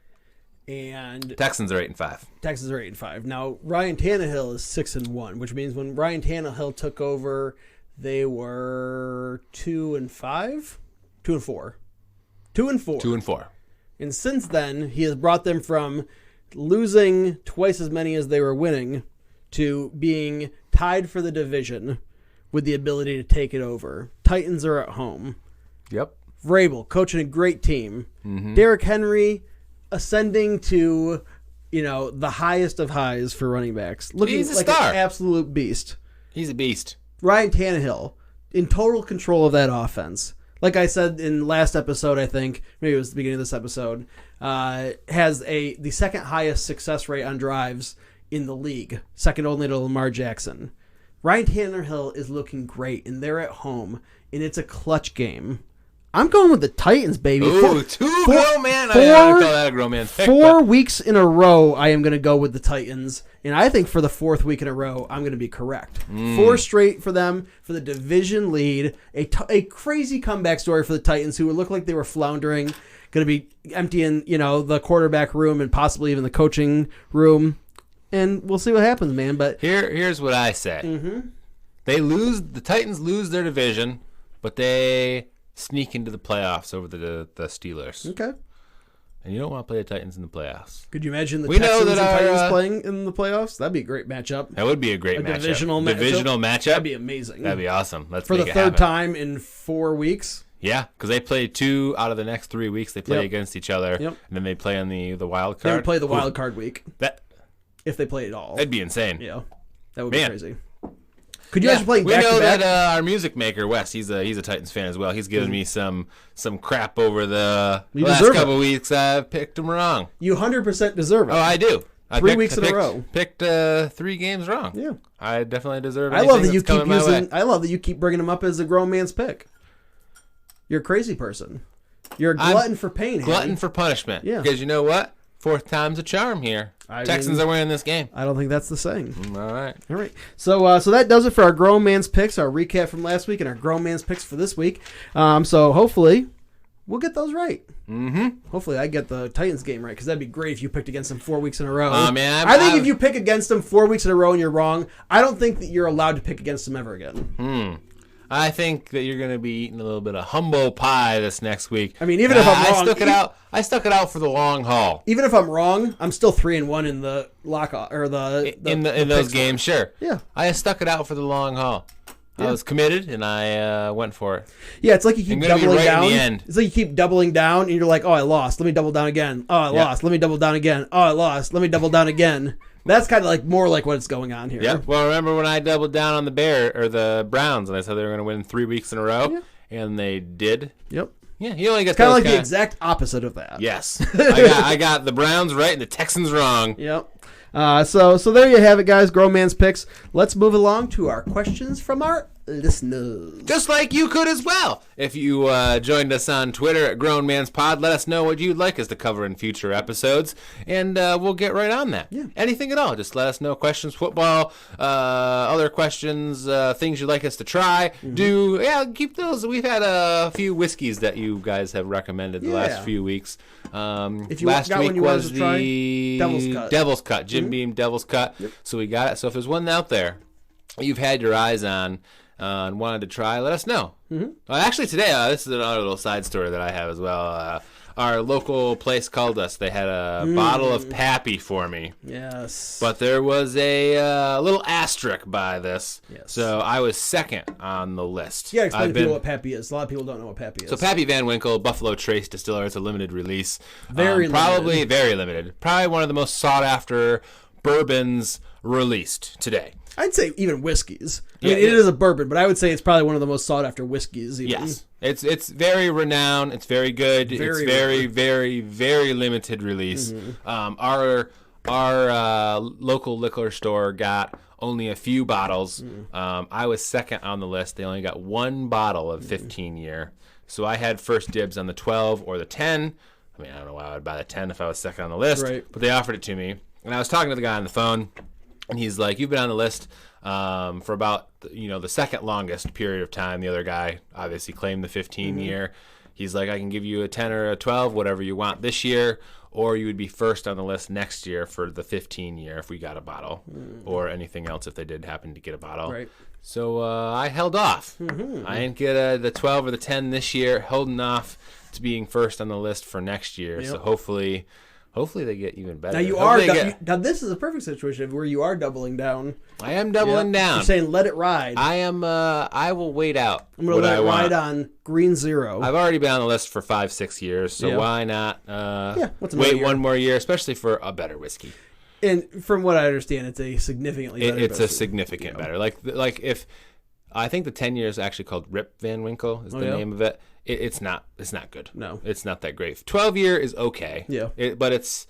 And Texans are 8-5. Texans are 8-5. Now, Ryan Tannehill is 6-1, which means when Ryan Tannehill took over, they were 2-5? 2-4. 2-4. 2-4. And since then, he has brought them from losing twice as many as they were winning to being tied for the division with the ability to take it over. Titans are at home. Yep. Vrabel coaching a great team. Derrick Henry ascending to, the highest of highs for running backs. Looking He's a like star. an absolute beast. He's a beast. Ryan Tannehill in total control of that offense. Like I said in last episode, I think, maybe it was the beginning of this episode, has the second highest success rate on drives in the league, second only to Lamar Jackson. Ryan Tannehill is looking great, and they're at home, and it's a clutch game. I'm going with the Titans, baby. Ooh, grown man. I call that a grown man's pick. 4 weeks in a row, I am going to go with the Titans. And I think for the fourth week in a row, I'm going to be correct. 4 straight for them for the division lead. A crazy comeback story for the Titans, who looked like they were floundering, going to be emptying, the quarterback room and possibly even the coaching room. And we'll see what happens, man. But here's what I say. The Titans lose their division, but they sneak into the playoffs over the Steelers. Okay. And you don't want to play the Titans in the playoffs. Could you imagine the Texans and Titans playing in the playoffs? That'd be a great matchup. That would be a great matchup. Divisional matchup? That'd be amazing. That'd be awesome. Let's for make the it third happen. time in 4 weeks. Yeah, because they play 2 out of the next 3 weeks. They play against each other, and then they play on the wild card. They would play the wild card week. If they play it all. That'd be insane. Yeah, that would be crazy. Could you imagine playing back to back? We know that our music maker Wes, he's a Titans fan as well. He's given me some crap over the last couple weeks. I picked him wrong. You 100% deserve it. Oh, I do. 3 weeks in a row. Picked 3 games wrong. Yeah, I definitely deserve it. I love that you keep bringing him up as a grown man's pick. You're a crazy person. You're a glutton for pain. Glutton for punishment. Yeah. Because you know what? 4th time's a charm here. Texans are winning this game. I don't think that's the saying. All right. So that does it for our grown man's picks, our recap from last week, and our grown man's picks for this week. So hopefully we'll get those right. Hopefully I get the Titans game right, because that'd be great if you picked against them 4 weeks in a row. I think if you pick against them 4 weeks in a row and you're wrong, I don't think that you're allowed to pick against them ever again. I think that you're going to be eating a little bit of humble pie this next week. I mean, even if I'm wrong, I stuck it out for the long haul. Even if I'm wrong, I'm still 3-1 in the lockout or in those games. Sure. Yeah, I stuck it out for the long haul. I was committed and I went for it. Yeah, it's like you keep doubling down. It's like you keep doubling down and you're like, oh, I lost. Let me double down again. Oh, I lost. Let me double down again. Oh, I lost. Let me double down again. That's kind of like more like what's going on here. Yeah. Well, remember when I doubled down on the Browns and I said they were going to win 3 weeks in a row, and they did. Yep. Yeah, he only gets kind of like the exact opposite of that. Yes, I got the Browns right and the Texans wrong. Yep. So there you have it, guys. Grown man's picks. Let's move along to our questions from our listeners. Just like you could as well. If you joined us on Twitter at Grown Man's Pod, let us know what you'd like us to cover in future episodes, and we'll get right on that. Yeah. Anything at all. Just let us know. Questions, football, other questions, things you'd like us to try. Keep those. We've had a few whiskeys that you guys have recommended the last few weeks. If you last got week one you was wanted to try, the Devil's Cut. Jim Beam Devil's Cut. Yep. So we got it. So if there's one out there you've had your eyes on, and wanted to try, let us know. Actually, today, this is another little side story that I have as well. Our local place called us. They had a bottle of Pappy for me. Yes. But there was a little asterisk by this. Yes. So I was second on the list. Yeah, explain to people what Pappy is. A lot of people don't know what Pappy is. So Pappy Van Winkle, Buffalo Trace Distiller. It's a limited release. Very limited. Probably one of the most sought after bourbons released today. I'd say even whiskeys. I mean, it is a bourbon, but I would say it's probably one of the most sought after whiskeys. Even. Yes, it's very renowned. It's very good. It's very limited release. Our local liquor store got only a few bottles. I was second on the list. They only got one bottle of 15 year. So I had first dibs on the 12 or the 10. I mean, I don't know why I would buy the 10 if I was second on the list, but they offered it to me. And I was talking to the guy on the phone. And he's like, you've been on the list for about, the second longest period of time. The other guy obviously claimed the 15 year. He's like, I can give you a 10 or a 12, whatever you want this year, or you would be first on the list next year for the 15 year if we got a bottle or anything else if they did happen to get a bottle. Right. So I held off. I didn't get the 12 or the 10 this year, holding off to being first on the list for next year. Yep. So hopefully they get even better. Now now this is a perfect situation where you are doubling down. I am doubling down. You're saying let it ride. I am. I will wait out. I'm going to let it ride on Green Zero. I've already been on the list for 5-6 years, so why not wait one more year, especially for a better whiskey. And from what I understand, it's a significantly better. It's a significant better. Like if I think the 10 years is actually called Rip Van Winkle is the name of it. It's not good. No, it's not that great. 12 year is okay. Yeah, but it's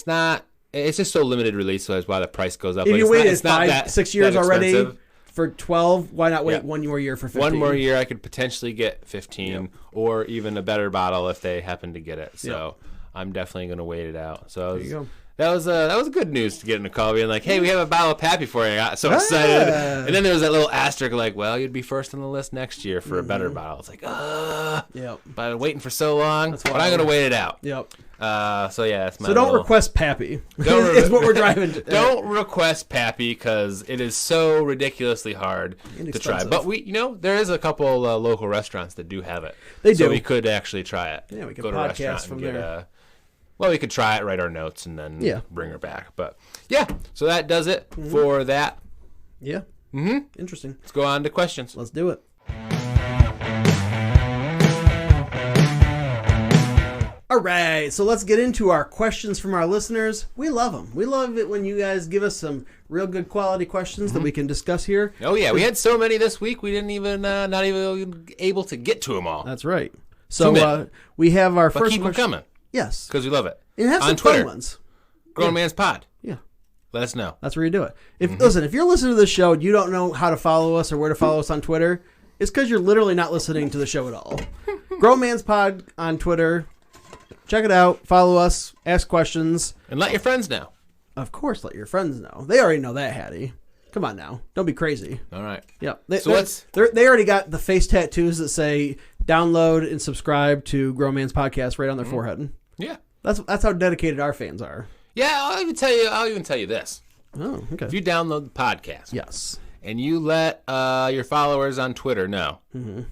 not. It's just so limited release, so that's why the price goes up. If you waited 5-6 years already for 12, why not wait one more year for 15? One more year, I could potentially get 15 or even a better bottle if they happen to get it. So I'm definitely going to wait it out. So there you go. That was good news to get in a call being like, hey, we have a bottle of Pappy for you. I got so excited. And then there was that little asterisk like, well, you'd be first on the list next year for a better bottle. It's like, but I've been waiting for so long, but I'm going to wait it out. Yep. That's my don't request Pappy. Is what we're driving to. Don't request Pappy because it is so ridiculously hard to try. But there is a couple local restaurants that do have it. They do. So we could actually try it. Yeah, we could go to a restaurant from and there. we could try it, write our notes, and then bring her back. But, so that does it for that. Yeah. Interesting. Let's go on to questions. Let's do it. All right, so let's get into our questions from our listeners. We love them. We love it when you guys give us some real good quality questions that we can discuss here. Oh, yeah. We had so many this week, we didn't even, not even able to get to them all. That's right. So we have our first keep them coming. Yes. Because we love it. And have some Twitter, fun ones. Grown Man's Pod. Yeah. Let us know. That's where you do it. Listen, if you're listening to this show and you don't know how to follow us or where to follow us on Twitter, it's because you're literally not listening to the show at all. Grown Man's Pod on Twitter. Check it out. Follow us. Ask questions. And let your friends know. Of course, let your friends know. They already know that, Hattie. Come on now. Don't be crazy. All right. Yeah. They already got the face tattoos that say download and subscribe to Grown Man's Podcast right on their forehead. Yeah. That's how dedicated our fans are. Yeah, I'll even tell you this. Oh, okay. If you download the podcast. Yes. And you let your followers on Twitter know.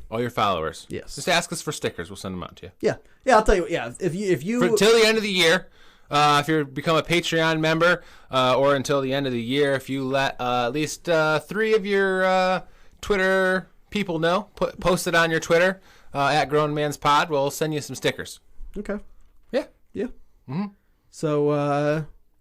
All your followers. Yes. Just ask us for stickers. We'll send them out to you. Yeah. Yeah, I'll tell you. Yeah. If you until the end of the year, if you become a Patreon member, or until the end of the year, if you let at least 3 of your Twitter people know, post it on your Twitter at Grown Man's Pod, we'll send you some stickers. Okay. Yeah. Yeah. So,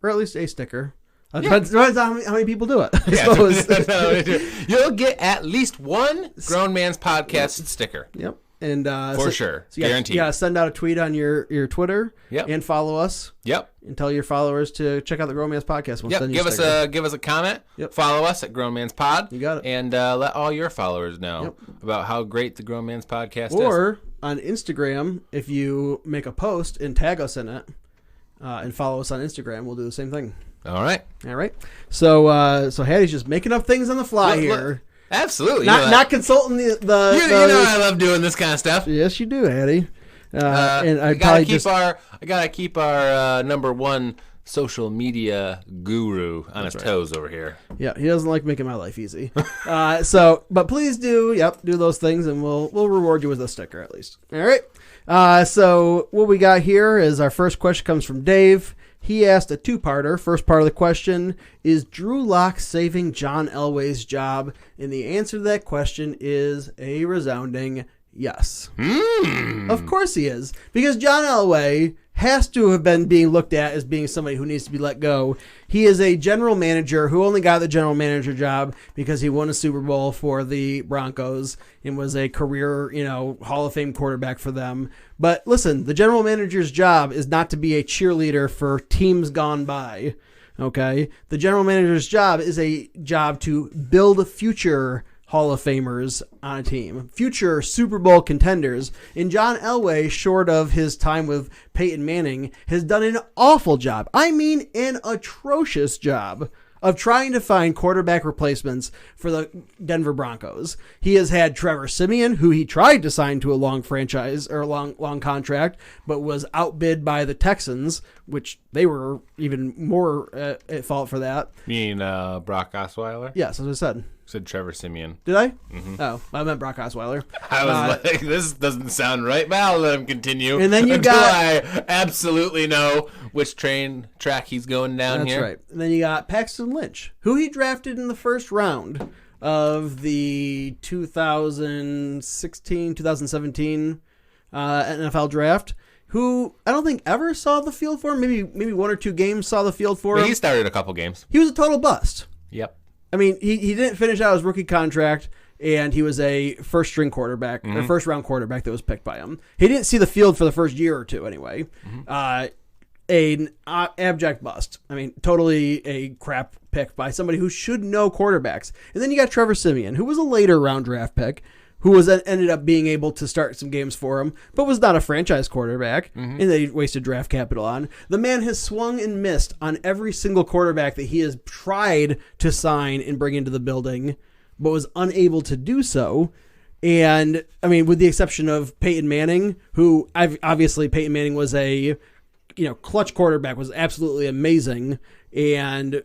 or at least a sticker. Depends on how many people do it, I suppose. You'll get at least one Grown Man's Podcast sticker. Yep. And for sure. So guaranteed. You got to send out a tweet on your Twitter and follow us. Yep. And tell your followers to check out the Grown Man's Podcast. We'll send you give us a comment. Yep. Follow us at Grown Man's Pod. You got it. And let all your followers know about how great the Grown Man's Podcast is. Or on Instagram, if you make a post and tag us in it and follow us on Instagram, we'll do the same thing. All right. So Hattie's just making up things on the fly here. Absolutely. Not consulting the you know I love doing this kind of stuff. Yes, you do, Hattie. And I gotta keep our number one social media guru on his toes over here. Yeah, he doesn't like making my life easy. But please do those things, and we'll reward you with a sticker at least. All right. So what we got here is our first question comes from Dave. He asked a two-parter. First part of the question is Drew Lock saving John Elway's job? And the answer to that question is a resounding yes. Of course he is. Because John Elway has to have been being looked at as being somebody who needs to be let go. He is a general manager who only got the general manager job because he won a Super Bowl for the Broncos and was a career, Hall of Fame quarterback for them. But listen, the general manager's job is not to be a cheerleader for teams gone by. Okay? The general manager's job is a job to build future Hall of Famers on a team, future Super Bowl contenders. And John Elway, short of his time with Peyton Manning, has done an awful job. I mean, an atrocious job of trying to find quarterback replacements for the Denver Broncos. He has had Trevor Siemian, who he tried to sign to a long franchise or a long contract, but was outbid by the Texans, which they were even more at fault for that. You mean Brock Osweiler? Yes, as I said. Said Trevor Siemian. Did I? Mm-hmm. Oh, I meant Brock Osweiler. I was like, this doesn't sound right, but I'll let him continue. And then I absolutely know which track he's going down here. That's right. And then you got Paxton Lynch, who he drafted in the first round of the 2016-2017 NFL draft, who I don't think ever saw the field for him. Maybe one or two games saw the field for him. He started a couple games. He was a total bust. Yep. I mean, he didn't finish out his rookie contract, and he was a first-string quarterback, or first-round quarterback that was picked by him. He didn't see the field for the first year or two, anyway. An abject bust. I mean, totally a crap pick by somebody who should know quarterbacks. And then you got Trevor Siemian, who was a later-round draft pick, who ended up being able to start some games for him, but was not a franchise quarterback, and they wasted draft capital on. The man has swung and missed on every single quarterback that he has tried to sign and bring into the building, but was unable to do so. And, I mean, with the exception of Peyton Manning, who obviously Peyton Manning was a clutch quarterback, was absolutely amazing, and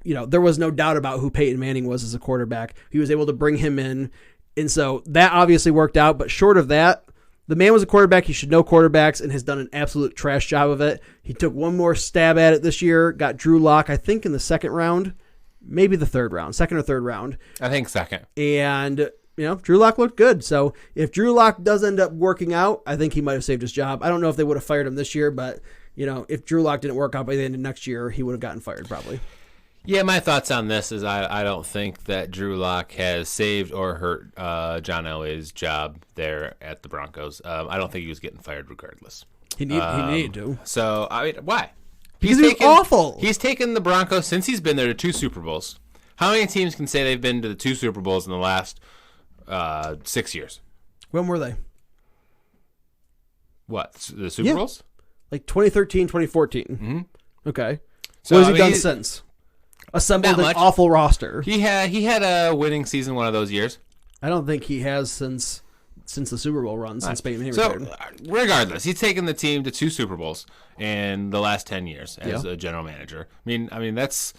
there was no doubt about who Peyton Manning was as a quarterback. He was able to bring him in. And so that obviously worked out. But short of that, the man was a quarterback. He should know quarterbacks and has done an absolute trash job of it. He took one more stab at it this year. Got Drew Lock, I think, in the second round. Maybe the third round. Second or third round. I think second. And, Drew Lock looked good. So if Drew Lock does end up working out, I think he might have saved his job. I don't know if they would have fired him this year, but, if Drew Lock didn't work out by the end of next year, he would have gotten fired probably. Yeah, my thoughts on this is I don't think that Drew Lock has saved or hurt John Elway's job there at the Broncos. I don't think he was getting fired regardless. He needed to. So, I mean, why? Because he was awful. He's taken the Broncos, since he's been there, to 2 Super Bowls. How many teams can say they've been to the 2 Super Bowls in the last 6 years? When were they? What, the Super Bowls? Like 2013, 2014. Mm-hmm. Okay. So what has he done since? Assembled an awful roster. He had a winning season one of those years. I don't think he has since the Super Bowl run, since Peyton Manning retired. So, regardless, he's taken the team to 2 Super Bowls in the last 10 years as a general manager. I mean that's.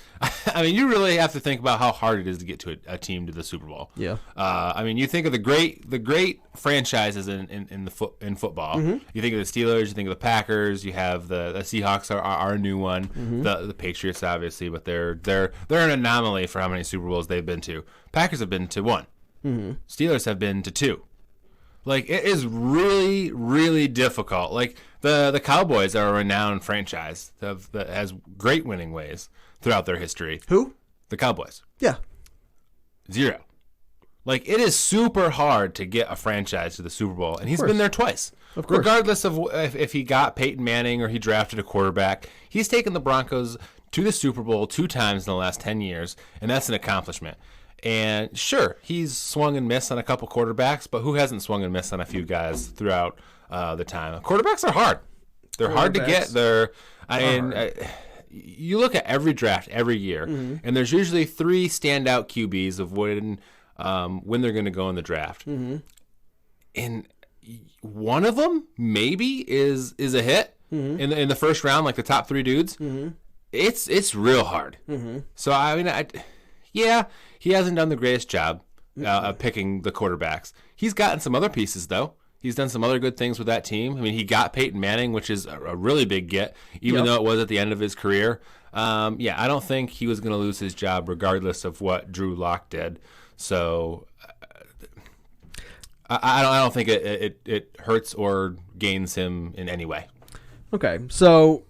I mean, you really have to think about how hard it is to get to a team to the Super Bowl. Yeah. I mean, you think of the great franchises in football. Mm-hmm. You think of the Steelers. You think of the Packers. You have the Seahawks are a new one. Mm-hmm. The Patriots, obviously, but they're an anomaly for how many Super Bowls they've been to. Packers have been to 1. Mm-hmm. Steelers have been to 2. Like, it is really, really difficult. Like, the Cowboys are a renowned franchise that has great winning ways throughout their history. Who? The Cowboys. Yeah. 0. Like, it is super hard to get a franchise to the Super Bowl, and he's been there twice. Of course. Regardless of if he got Peyton Manning or he drafted a quarterback, he's taken the Broncos to the Super Bowl 2 times in the last 10 years, and that's an accomplishment. And sure, he's swung and missed on a couple quarterbacks, but who hasn't swung and missed on a few guys throughout the time? Quarterbacks are hard. They're hard to get. You look at every draft every year, mm-hmm. and there's usually 3 standout QBs of when they're going to go in the draft. Mm-hmm. And one of them maybe is a hit mm-hmm. in the first round, like the top 3 dudes. Mm-hmm. It's real hard. Mm-hmm. So I mean, yeah, he hasn't done the greatest job of picking the quarterbacks. He's gotten some other pieces though. He's done some other good things with that team. I mean, he got Peyton Manning, which is a really big get, even though it was at the end of his career. Yeah, I don't think he was going to lose his job regardless of what Drew Lock did. So I don't think it hurts or gains him in any way. Okay, so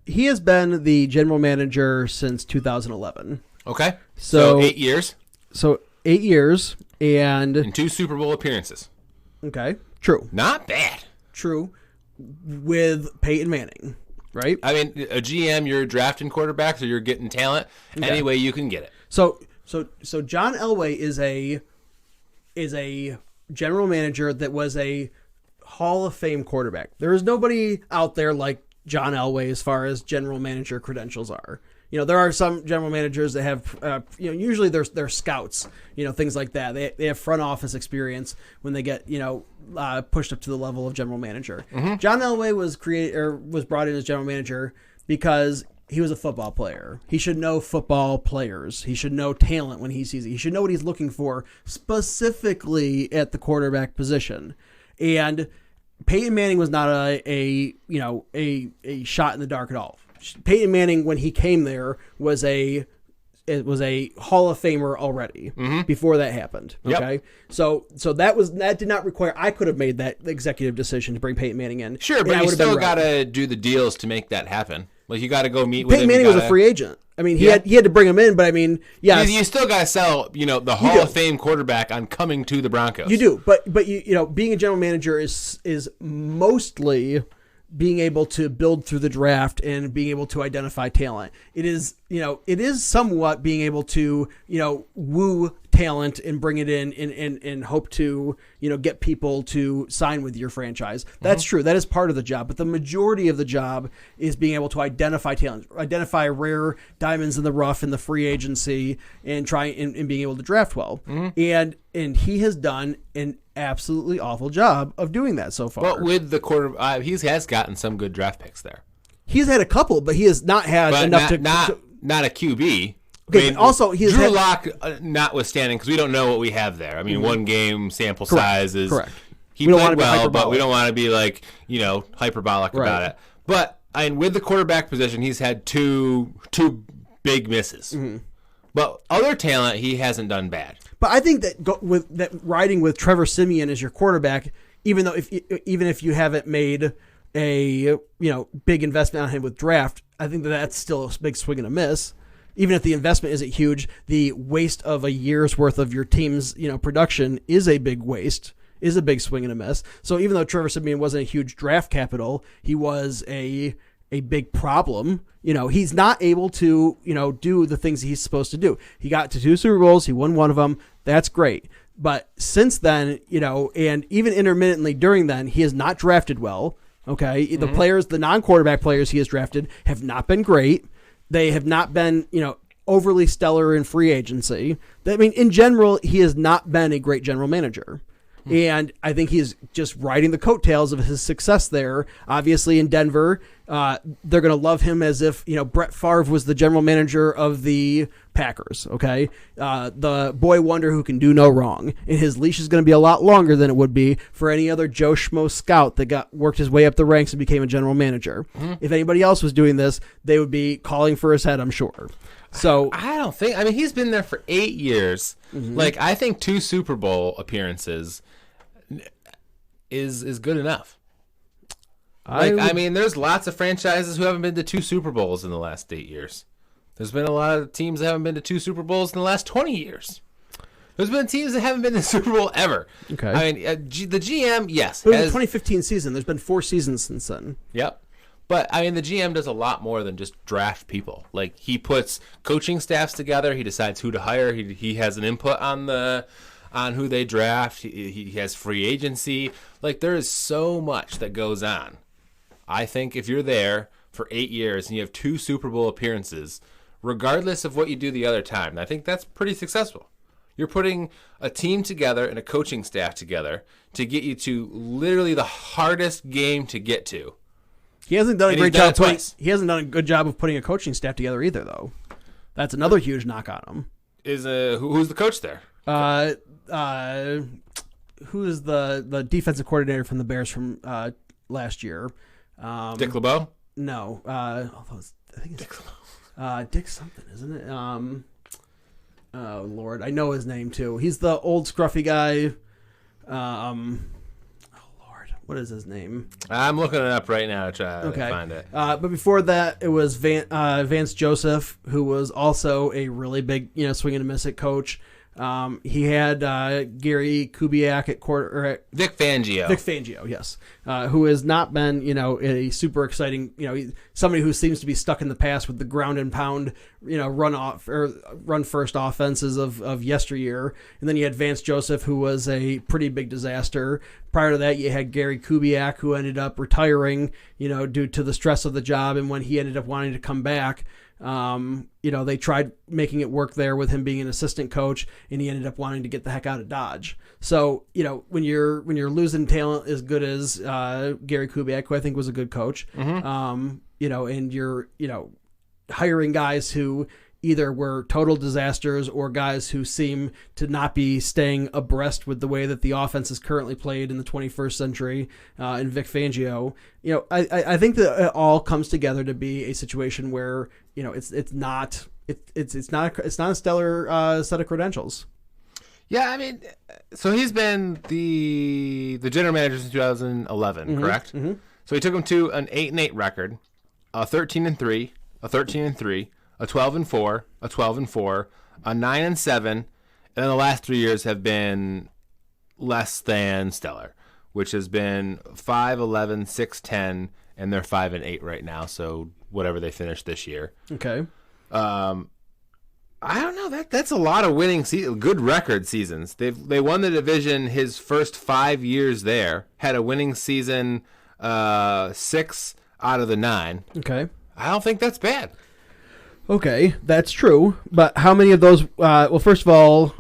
he has been the general manager since 2011. Okay, so 8 years. So 8 years and 2 Super Bowl appearances. Okay, true. Not bad. True, with Peyton Manning, right? I mean, a GM, you're drafting quarterbacks or you're getting talent any way you can get it. So John Elway is a general manager that was a Hall of Fame quarterback. There is nobody out there like John Elway as far as general manager credentials are. You know, there are some general managers that have, usually they're scouts, things like that. They have front office experience when they get, pushed up to the level of general manager. Mm-hmm. John Elway was brought in as general manager because he was a football player. He should know football players. He should know talent when he sees it. He should know what he's looking for specifically at the quarterback position. And Peyton Manning was not a shot in the dark at all. Peyton Manning, when he came there, was a Hall of Famer already before that happened. Okay, so that did not require. I could have made that executive decision to bring Peyton Manning in. Sure, but you still got to do the deals to make that happen. Like you got to go meet with Peyton him. Manning was a free agent. I mean, he had to bring him in, but I mean, yeah, you still got to sell, the Hall of Fame quarterback on coming to the Broncos. You do, but being a general manager is mostly being able to build through the draft and being able to identify talent. It is somewhat being able to, woo talent and bring it in and hope to, get people to sign with your franchise. That's true. That is part of the job, but the majority of the job is being able to identify talent, identify rare diamonds in the rough in the free agency and try and being able to draft well. And he has done an absolutely awful job of doing that so far. But with the he has gotten some good draft picks there. He's had a couple, but he has not had enough not a QB. Okay, I mean, also Drew Lock notwithstanding, because we don't know what we have there. I mean, one game sample size is correct. He played well, but we don't want to be like hyperbolic about it. But with the quarterback position, he's had two big misses. But other talent, he hasn't done bad. But I think that riding with Trevor Siemian as your quarterback, even if you haven't made a big investment on him with draft, I think that's still a big swing and a miss. Even if the investment isn't huge, the waste of a year's worth of your team's production is a big waste, is a big swing and a miss. So even though Trevor Siemian wasn't a huge draft capital, he was a big problem. He's not able to do the things he's supposed to do. He got to 2 Super Bowls, he won one of them. That's great. But since then, and even intermittently during then, he has not drafted well. Okay, the players, the non-quarterback players he has drafted have not been great. They have not been, overly stellar in free agency. I mean, in general, he has not been a great general manager. And I think he's just riding the coattails of his success there. Obviously, in Denver, they're going to love him as if, Brett Favre was the general manager of the Packers, okay? The boy wonder who can do no wrong. And his leash is going to be a lot longer than it would be for any other Joe Schmo scout that worked his way up the ranks and became a general manager. If anybody else was doing this, they would be calling for his head, I'm sure. So I don't think. I mean, he's been there for 8 years. Like, I think 2 Super Bowl appearances is good enough. I mean, there's lots of franchises who haven't been to 2 Super Bowls in the last 8 years. There's been a lot of teams that haven't been to 2 Super Bowls in the last 20 years. There's been teams that haven't been to the Super Bowl ever. Okay. I mean, the GM, yes. But in the 2015 season, there's been 4 seasons since then. Yep. But, I mean, the GM does a lot more than just draft people. Like, he puts coaching staffs together. He decides who to hire. He has an input on who they draft. He has free agency. Like, there is so much that goes on. I think if you're there for 8 years and you have 2 Super Bowl appearances, regardless of what you do the other time, I think that's pretty successful. You're putting a team together and a coaching staff together to get you to literally the hardest game to get to. He hasn't done a great job. He hasn't done a good job of putting a coaching staff together either, though. That's another huge knock on him. Who's the coach there? Who is the defensive coordinator from the Bears from last year? Dick LeBeau? No. I think it's Dick LeBeau. Dick something, isn't it? Oh Lord, I know his name too. He's the old scruffy guy. What is his name? I'm looking it up right now to try to find it. But before that, it was Vance Joseph, who was also a really big, swing and a miss it coach. He had Gary Kubiak at Vic Fangio. Vic Fangio, yes, who has not been, a super exciting, somebody who seems to be stuck in the past with the ground and pound, run first offenses of yesteryear. And then you had Vance Joseph, who was a pretty big disaster. Prior to that, you had Gary Kubiak, who ended up retiring, due to the stress of the job. And when he ended up wanting to come back, they tried making it work there with him being an assistant coach, and he ended up wanting to get the heck out of Dodge. So, when you're losing talent as good as Gary Kubiak, who I think was a good coach, and you're, hiring guys who either were total disasters or guys who seem to not be staying abreast with the way that the offense is currently played in the 21st century, in Vic Fangio, I think that it all comes together to be a situation where, it's not a stellar set of credentials. Yeah, I mean, so he's been the general manager since 2011, correct? Mm-hmm. So he took him to an 8-8 record, a 13-3, a 13-3, a 12-4, a 12-4, a 9-7, and then the last 3 years have been less than stellar, which has been 5-11, 6-10, and they're 5-8 right now. So whatever they finished this year. Okay. I don't know. That's a lot of winning good record seasons. They won the division his first 5 years there. Had a winning season 6 out of the 9. Okay. I don't think that's bad. Okay, that's true. But how many of those? Well, first of all,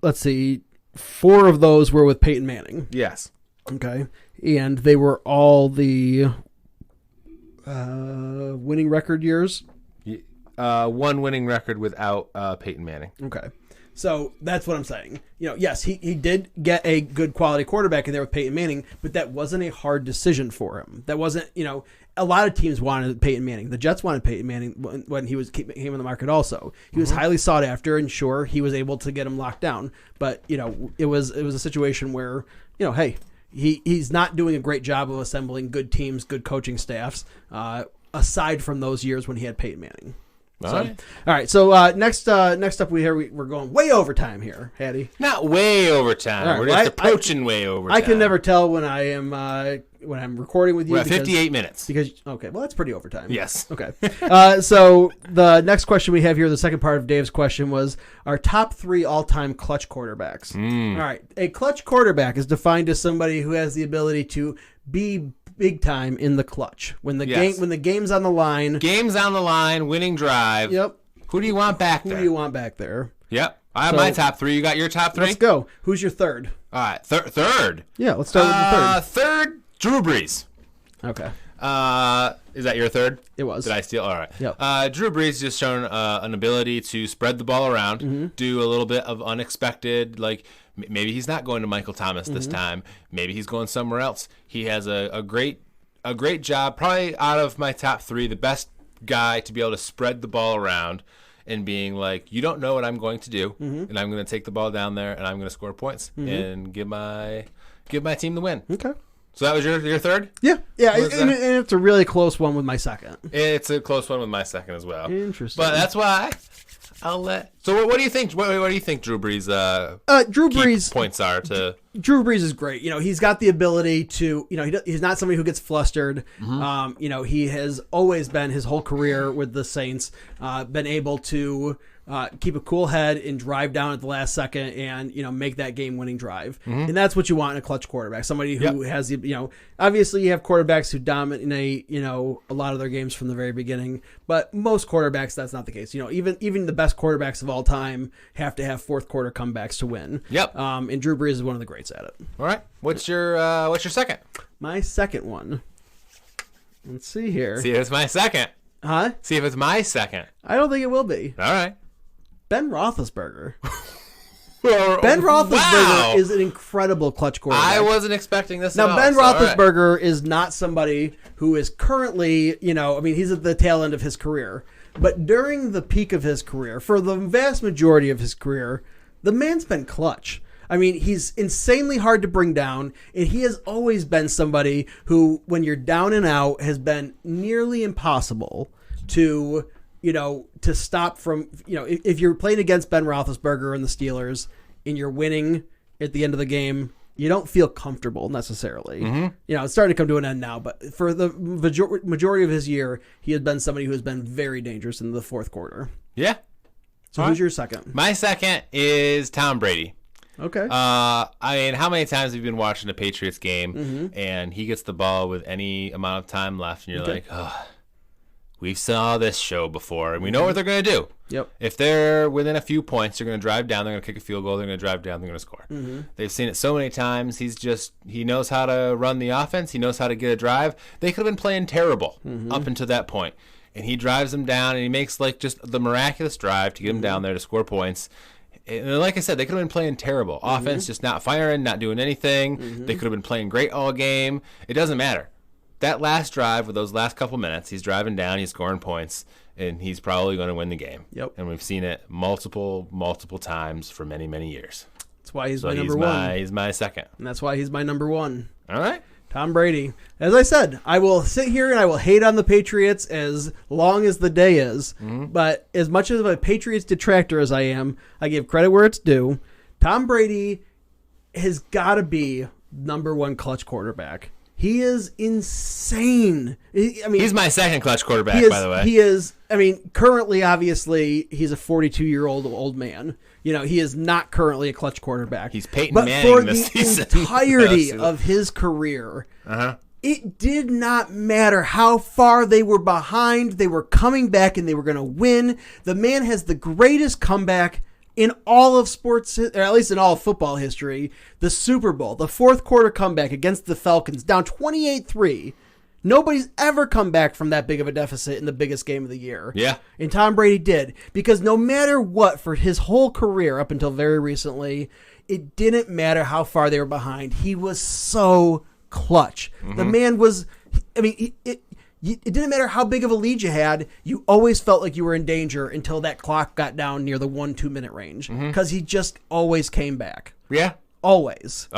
let's see. 4 of those were with Peyton Manning. Yes. Okay, and they were all the winning record years. One winning record without Peyton Manning. Okay. So that's what I'm saying. Yes, he did get a good quality quarterback in there with Peyton Manning, but that wasn't a hard decision for him. That wasn't, a lot of teams wanted Peyton Manning. The Jets wanted Peyton Manning when he came on the market also. He was highly sought after, and sure, he was able to get him locked down. But, it was a situation where, hey, he's not doing a great job of assembling good teams, good coaching staffs, aside from those years when he had Peyton Manning. All right. So next up, we're going way over time here, Hattie. Not way over time. Right, we're just approaching way over time. I can never tell when I'm recording with you. We're at 58 minutes. Well, that's pretty overtime. Yes. Okay. So the next question we have here, the second part of Dave's question, was our top 3 all-time clutch quarterbacks. All right. A clutch quarterback is defined as somebody who has the ability to be big time in the clutch when the game's on the line. Game's on the line, winning drive. Yep. Who do you want back there? Yep. I have my top 3. You got your top 3? Let's go. Who's your third? All right. Third. Yeah, let's start with the third. Third, Drew Brees. Okay. Is that your third? It was. Did I steal? All right. Yep. Drew Brees just shown an ability to spread the ball around, do a little bit of unexpected, like maybe he's not going to Michael Thomas this time. Maybe he's going somewhere else. He has a great job. Probably out of my top 3, the best guy to be able to spread the ball around and being like, you don't know what I'm going to do, and I'm going to take the ball down there and I'm going to score points and give my team the win. Okay. So that was your third? Yeah. And it's a really close one with my second. It's a close one with my second as well. Interesting. But that's why I'll let. So what do you think? What do you think Drew Brees? Drew Brees points are to. Drew Brees is great. He's got the ability to. He's not somebody who gets flustered. He has always been his whole career with the Saints, been able to keep a cool head and drive down at the last second and make that game-winning drive. And that's what you want in a clutch quarterback. Somebody who has the obviously you have quarterbacks who dominate a lot of their games from the very beginning, but most quarterbacks that's not the case. Even the best quarterbacks of all time have to have fourth quarter comebacks to win. Yep. And Drew Brees is one of the greats at it. All right. What's your second? My second one. Let's see here. See if it's my second. Huh? See if it's my second. I don't think it will be. All right. Ben Roethlisberger. Ben Roethlisberger is an incredible clutch quarterback. I wasn't expecting this. Now, Ben Roethlisberger is not somebody who is currently, he's at the tail end of his career. But during the peak of his career, for the vast majority of his career, the man's been clutch. I mean, he's insanely hard to bring down, and he has always been somebody who, when you're down and out, has been nearly impossible to stop from, if you're playing against Ben Roethlisberger and the Steelers and you're winning at the end of the game, you don't feel comfortable necessarily. Mm-hmm. It's starting to come to an end now, but for the majority of his year, he has been somebody who has been very dangerous in the fourth quarter. Yeah. So who's your second? My second is Tom Brady. Okay. How many times have you been watching a Patriots game and he gets the ball with any amount of time left and you're like, oh, we've saw this show before and we know what they're going to do. Yep. If they're within a few points, they're going to drive down, they're going to kick a field goal, they're going to drive down, they're going to score. Mm-hmm. They've seen it so many times. He knows how to run the offense. He knows how to get a drive. They could have been playing terrible up until that point. And he drives them down and he makes just the miraculous drive to get them down there to score points. And like I said, they could have been playing terrible. Offense just not firing, not doing anything. They could have been playing great all game. It doesn't matter. That last drive with those last couple minutes, he's driving down, he's scoring points, and he's probably going to win the game. Yep. And we've seen it multiple times for many, many years. That's why he's my number one. He's my second. And that's why he's my number one. All right. Tom Brady. As I said, I will sit here and I will hate on the Patriots as long as the day is. Mm-hmm. But as much of a Patriots detractor as I am, I give credit where it's due. Tom Brady has got to be number one clutch quarterback. He is insane. He's my second clutch quarterback, by the way. He is, currently, obviously, he's a 42-year-old old man. He is not currently a clutch quarterback. He's Peyton Manning this season. But for the entirety of his career, it did not matter how far they were behind. They were coming back and they were going to win. The man has the greatest comeback in all of sports, or at least in all of football history. The Super Bowl, the fourth quarter comeback against the Falcons, down 28-3. Nobody's ever come back from that big of a deficit in the biggest game of the year. Yeah. And Tom Brady did. Because no matter what, for his whole career up until very recently, it didn't matter how far they were behind. He was so clutch. Mm-hmm. The man was, it didn't matter how big of a lead you had. You always felt like you were in danger until that clock got down near the 1-2 minute range. Because he just always came back. Yeah. Always.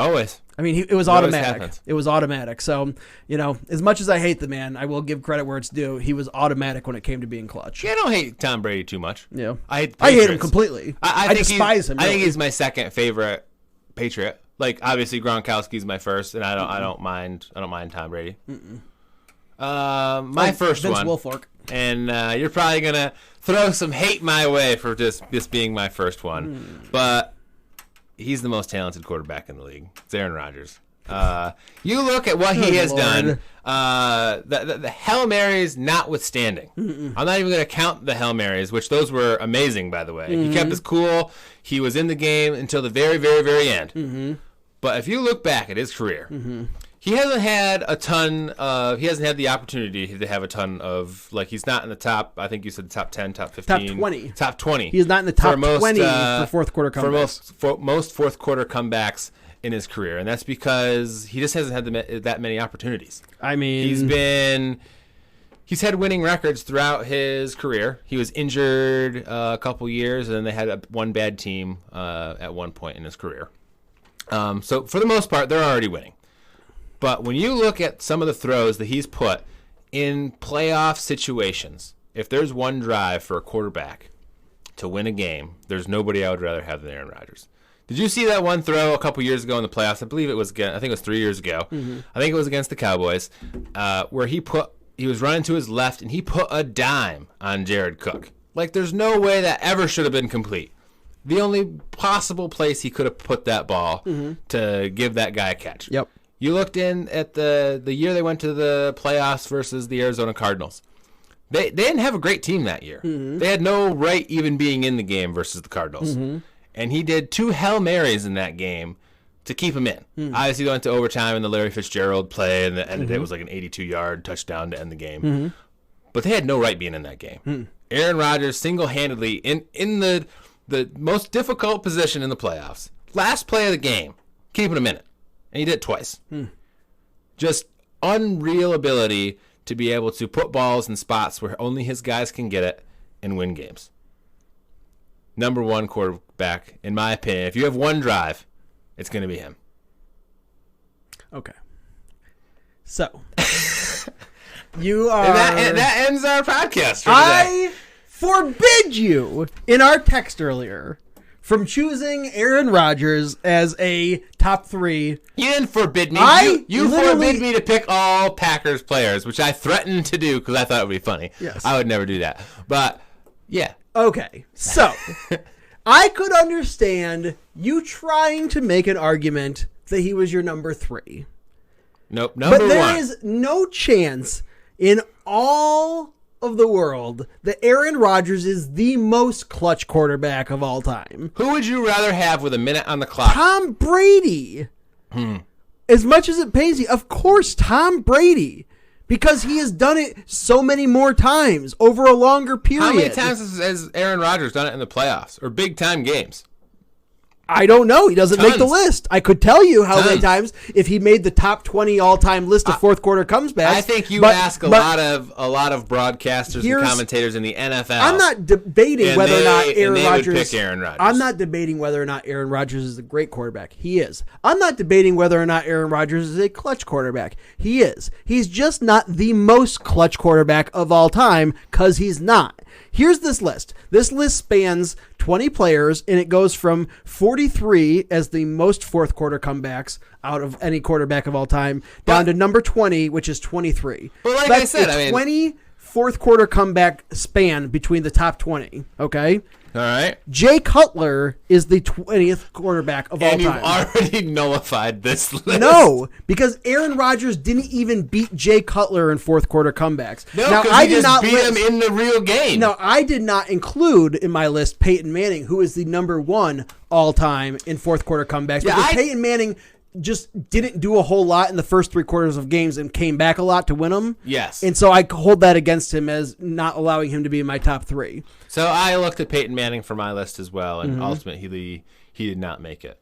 It was automatic. It was automatic. So, as much as I hate the man, I will give credit where it's due. He was automatic when it came to being clutch. Yeah, I don't hate Tom Brady too much. Yeah. I hate him completely. I despise him. I think he's my second favorite Patriot. Obviously Gronkowski's my first, and I don't mind Tom Brady. My first Vince one. Wilfork. And you're probably gonna throw some hate my way for this being my first one. But he's the most talented quarterback in the league. It's Aaron Rodgers. You look at what he has done. The Hail Marys notwithstanding. I'm not even going to count the Hail Marys, which those were amazing, by the way. He kept his cool. He was in the game until the very, very, very end. But if you look back at his career, he hasn't had a ton of, he hasn't had the opportunity to have a ton of, he's not in the top, I think you said top 10, top 15. Top 20. Top 20. He is not in the top 20 for fourth quarter comebacks. For most fourth quarter comebacks in his career. And that's because he just hasn't had that many opportunities. He's had winning records throughout his career. He was injured a couple years, and then they had one bad team at one point in his career. So for the most part, they're already winning. But when you look at some of the throws that he's put in playoff situations, if there's one drive for a quarterback to win a game, there's nobody I would rather have than Aaron Rodgers. Did you see that one throw a couple years ago in the playoffs? I believe it was I think it was 3 years ago. I think it was against the Cowboys, where he was running to his left and he put a dime on Jared Cook. There's no way that ever should have been complete. The only possible place he could have put that ball to give that guy a catch. Yep. You looked in at the year they went to the playoffs versus the Arizona Cardinals. They didn't have a great team that year. They had no right even being in the game versus the Cardinals. And he did 2 Hail Marys in that game to keep him in. Obviously, they went to overtime in the Larry Fitzgerald play, and the end of the day was like an 82-yard touchdown to end the game. But they had no right being in that game. Aaron Rodgers single-handedly in the most difficult position in the playoffs. Last play of the game, keeping him in it. And he did it twice. Just unreal ability to be able to put balls in spots where only his guys can get it and win games. Number one quarterback, in my opinion. If you have one drive, it's going to be him. Okay. So, you are... And that ends our podcast for today. I forbid you, in our text earlier, from choosing Aaron Rodgers as a top 3. You didn't forbid me. You forbid me to pick all Packers players, which I threatened to do because I thought it would be funny. Yes. I would never do that. But, yeah. Okay, so I could understand you trying to make an argument that he was your number 3. Nope, number 1. But there is no chance in all of the world that Aaron Rodgers is the most clutch quarterback of all time. Who would you rather have with a minute on the clock? Tom Brady. As much as it pains you, of course, Tom Brady. Because he has done it so many more times over a longer period. How many times has Aaron Rodgers done it in the playoffs or big-time games? I don't know. He doesn't make the list. I could tell you how many times if he made the top 20 all-time list of fourth quarter comebacks. I think you ask a lot of broadcasters and commentators in the NFL. I'm not debating whether or not Aaron Rodgers. Would pick Aaron Rodgers. I'm not debating whether or not Aaron Rodgers is a great quarterback. He is. I'm not debating whether or not Aaron Rodgers is a clutch quarterback. He is. He's just not the most clutch quarterback of all time because he's not. Here's this list. This list spans 20 players, and it goes from 43 as the most fourth quarter comebacks out of any quarterback of all time down to number 20, which is 23. But like I said, 20 fourth quarter comeback span between the top 20. Okay. All right. Jay Cutler is the 20th quarterback of all time. And you've already nullified this list. No, because Aaron Rodgers didn't even beat Jay Cutler in fourth quarter comebacks. No, because he just beat him in the real game. No, I did not include in my list Peyton Manning, who is the number 1 all-time in fourth quarter comebacks. Yeah, because Peyton Manning just didn't do a whole lot in the first 3 quarters of games and came back a lot to win them. Yes. And so I hold that against him as not allowing him to be in my top 3. So I looked at Peyton Manning for my list as well, and ultimately he did not make it.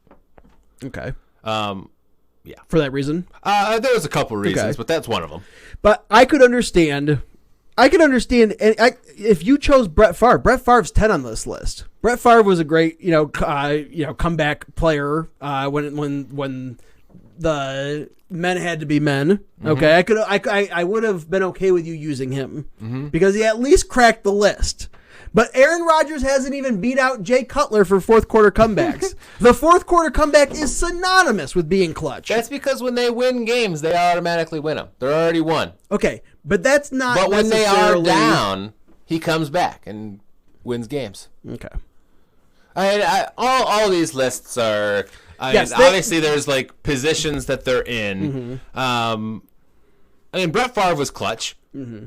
Okay. Yeah. For that reason? There was a couple reasons, but that's one of them. But I could understand, and if you chose Brett Favre's 10 on this list. Brett Favre was a great, comeback player when the men had to be men. Okay, I would have been okay with you using him because he at least cracked the list. But Aaron Rodgers hasn't even beat out Jay Cutler for fourth quarter comebacks. The fourth quarter comeback is synonymous with being clutch. That's because when they win games, they automatically win them. They're already won. Okay, but that's not. But when they are down, he comes back and wins games. Okay. All these lists are. Obviously, there's like positions that they're in. Brett Favre was clutch.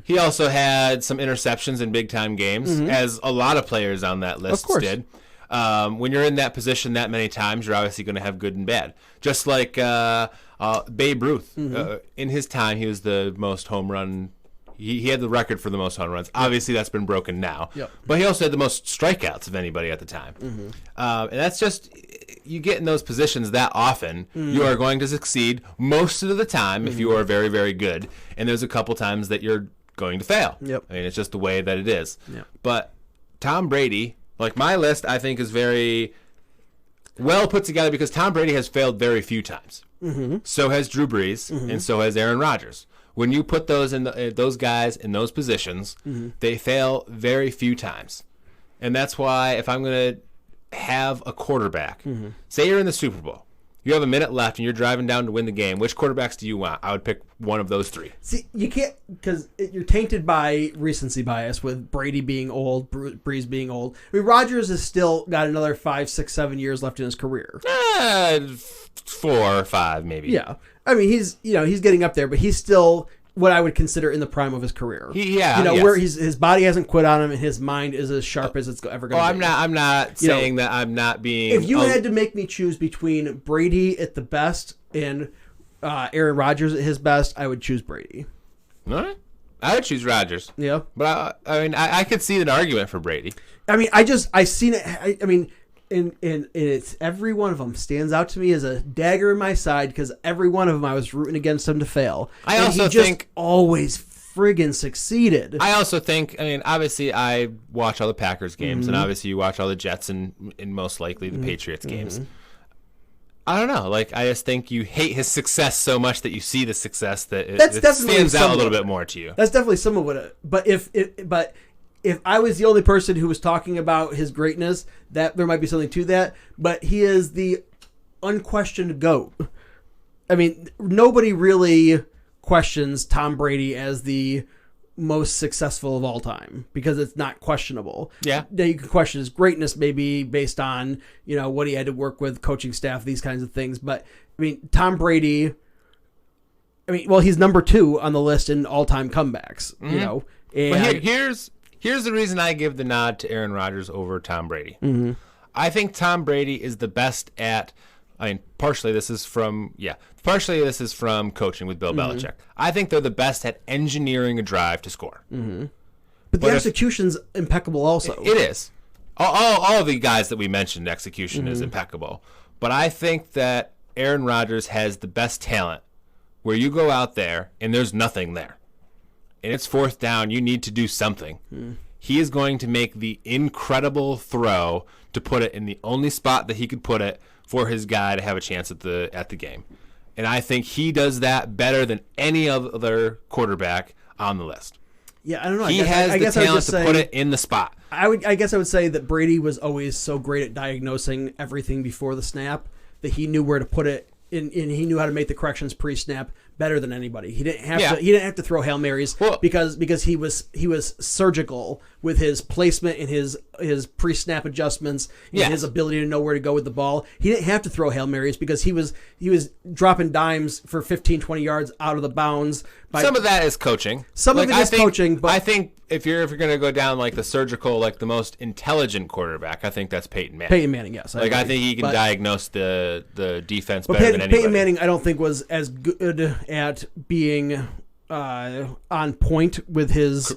He also had some interceptions in big time games, as a lot of players on that list did. When you're in that position that many times, you're obviously going to have good and bad. Just like Babe Ruth, in his time, he was the most home run. He had the record for the most home runs. Obviously, that's been broken now. But he also had the most strikeouts of anybody at the time. And that's just, you get in those positions that often, you are going to succeed most of the time if you are very, very good. And there's a couple times that you're going to fail. I mean, it's just the way that it is. But Tom Brady, like my list, I think is very well put together because Tom Brady has failed very few times. So has Drew Brees, and so has Aaron Rodgers. When you put those in those guys in those positions, they fail very few times. And that's why if I'm going to have a quarterback, say you're in the Super Bowl, you have a minute left and you're driving down to win the game, which quarterbacks do you want? I would pick one of those 3. See, you can't, because you're tainted by recency bias with Brady being old, Brees being old. I mean, Rodgers has still got another 5, 6, 7 years left in his career. 4 or 5 maybe. Yeah. I mean, he's getting up there, but he's still what I would consider in the prime of his career. Where his body hasn't quit on him and his mind is as sharp as it's ever going to be. I'm not saying that I'm not being. If you had to make me choose between Brady at the best and Aaron Rodgers at his best, I would choose Brady. All right. I would choose Rodgers. Yeah. But I could see an argument for Brady. I mean, I seen it. I mean, and it's every one of them stands out to me as a dagger in my side because every one of them I was rooting against him to fail. I also think always friggin' succeeded. I also think, I mean, obviously I watch all the Packers games, and obviously you watch all the Jets and most likely the Patriots games. I don't know. Like, I just think you hate his success so much that you see the success that it stands out a little bit more to you. That's definitely some of it. But if I was the only person who was talking about his greatness, that there might be something to that. But he is the unquestioned GOAT. I mean, nobody really questions Tom Brady as the most successful of all time because it's not questionable. Yeah. Now you can question his greatness maybe based on, what he had to work with, coaching staff, these kinds of things. But I mean, Tom Brady, he's number 2 on the list in all-time comebacks, And here's the reason I give the nod to Aaron Rodgers over Tom Brady. Mm-hmm. I think Tom Brady is the best at, partially this is from coaching with Bill Belichick. I think they're the best at engineering a drive to score. Mm-hmm. But the execution's impeccable also. It is. All of the guys that we mentioned, execution is impeccable. But I think that Aaron Rodgers has the best talent where you go out there and there's nothing there. And it's 4th down, you need to do something. He is going to make the incredible throw to put it in the only spot that he could put it for his guy to have a chance at the game. And I think he does that better than any other quarterback on the list. Yeah, I don't know. He has the talent to put it in the spot. I guess I would say that Brady was always so great at diagnosing everything before the snap that he knew where to put it and he knew how to make the corrections pre-snap better than anybody. He didn't have to throw Hail Marys because he was surgical with his placement and his pre-snap adjustments and his ability to know where to go with the ball. He didn't have to throw Hail Marys because he was dropping dimes for 15, 20 yards out of the bounds. Some of that is coaching. Some of it is coaching, but I think if you're going to go down like the surgical, like the most intelligent quarterback, I think that's Peyton Manning. Peyton Manning, yes. I think he can diagnose the defense better than anybody. Peyton Manning, I don't think was as good at being on point with his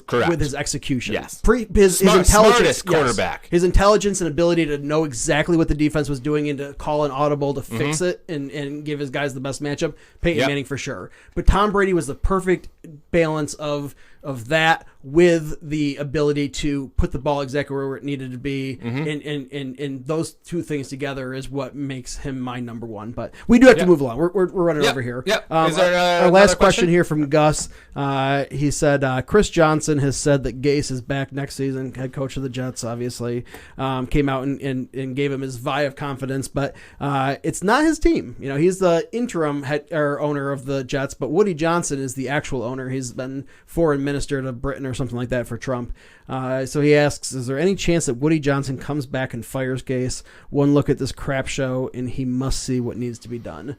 execution. Yes, his intelligence, quarterback. His intelligence and ability to know exactly what the defense was doing and to call an audible to fix it and give his guys the best matchup. Peyton Manning for sure. But Tom Brady was the perfect balance of that with the ability to put the ball exactly where it needed to be, and those two things together is what makes him my number 1. But we do have to move along. We're running over here. Yep. Is there our last question here from Gus. He said Chris Johnson has said that Gase is back next season, head coach of the Jets. Obviously, came out and gave him his vie of confidence, but it's not his team. He's the interim owner of the Jets, but Woody Johnson is the actual owner. He's been foreign minister to Britain or something like that for Trump. So he asks, is there any chance that Woody Johnson comes back and fires Gase? One look at this crap show and he must see what needs to be done.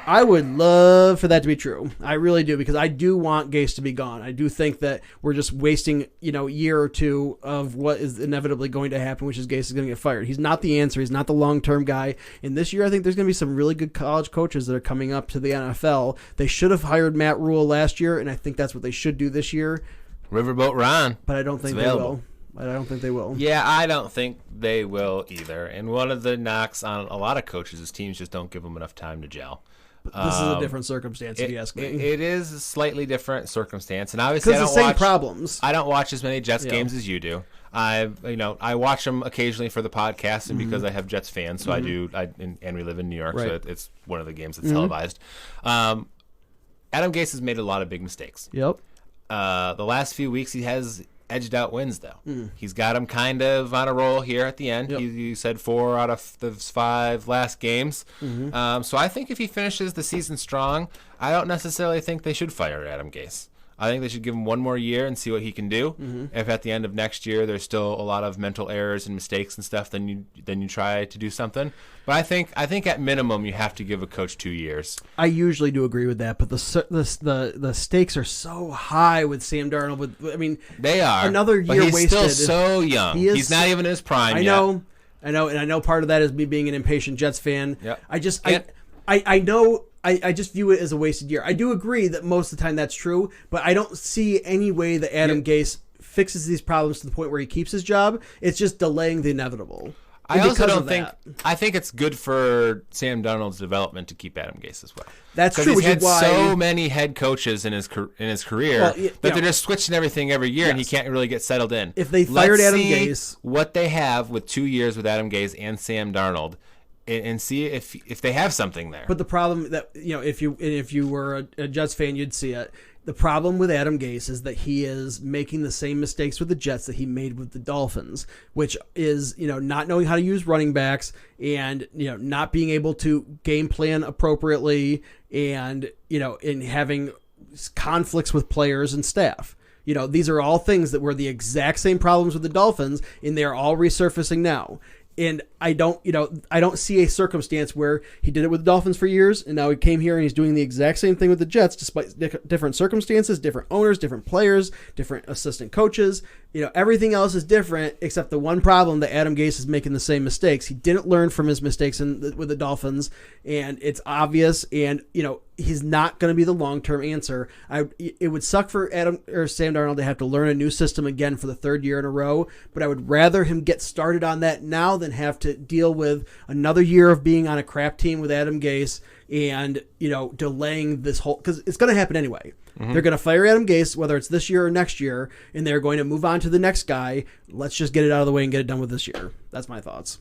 I would love for that to be true. I really do, because I do want Gase to be gone. I do think that we're just wasting, a year or two of what is inevitably going to happen, which is Gase is going to get fired. He's not the answer. He's not the long-term guy. And this year, I think there's going to be some really good college coaches that are coming up to the NFL. They should have hired Matt Rule last year, and I think that's what they should do this year. Riverboat Ron. But I don't think they will. Yeah, I don't think they will either. And one of the knocks on a lot of coaches is teams just don't give them enough time to gel. This is a different circumstance, if you ask me. It is a slightly different circumstance, and obviously because the same problems. I don't watch as many Jets games as you do. I watch them occasionally for the podcast, and because I have Jets fans, so I do. And we live in New York, so it's one of the games that's televised. Adam Gase has made a lot of big mistakes. Yep. The last few weeks, he has edged out wins, though. He's got him kind of on a roll here at the end. Yep. You said 4 out of the 5 last games. So I think if he finishes the season strong, I don't necessarily think they should fire Adam Gase. I think they should give him one more year and see what he can do. Mm-hmm. If at the end of next year there's still a lot of mental errors and mistakes and stuff, then you try to do something. But I think at minimum you have to give a coach 2 years. I usually do agree with that, but the stakes are so high with Sam Darnold. They are another year but he's wasted. Still so young. He's not even in his prime yet. I know, and I know part of that is me being an impatient Jets fan. Yep. I know. I just view it as a wasted year. I do agree that most of the time that's true, but I don't see any way that Adam Gase fixes these problems to the point where he keeps his job. It's just delaying the inevitable. I also don't think. I think it's good for Sam Darnold's development to keep Adam Gase as well. That's true. He's had so many head coaches in his career that they're just switching everything every year, and he can't really get settled in. If they fired Adam Gase, what they have with 2 years with Adam Gase and Sam Darnold, and see if they have something there. But the problem that if you were a Jets fan, you'd see it. The problem with Adam Gase is that he is making the same mistakes with the Jets that he made with the Dolphins, which is, not knowing how to use running backs and, not being able to game plan appropriately and, in having conflicts with players and staff. These are all things that were the exact same problems with the Dolphins, and they're all resurfacing now. And I don't see a circumstance where he did it with the Dolphins for years, and now he came here and he's doing the exact same thing with the Jets, despite different circumstances, different owners, different players, different assistant coaches. Everything else is different except the one problem that Adam Gase is making the same mistakes. He didn't learn from his mistakes with the Dolphins, and it's obvious. And he's not going to be the long-term answer. It would suck for Sam Darnold to have to learn a new system again for the third year in a row, but I would rather him get started on that now than have to deal with another year of being on a crap team with Adam Gase and, delaying this whole, because it's going to happen anyway. Mm-hmm. They're going to fire Adam Gase, whether it's this year or next year, and they're going to move on to the next guy. Let's just get it out of the way and get it done with this year. That's my thoughts.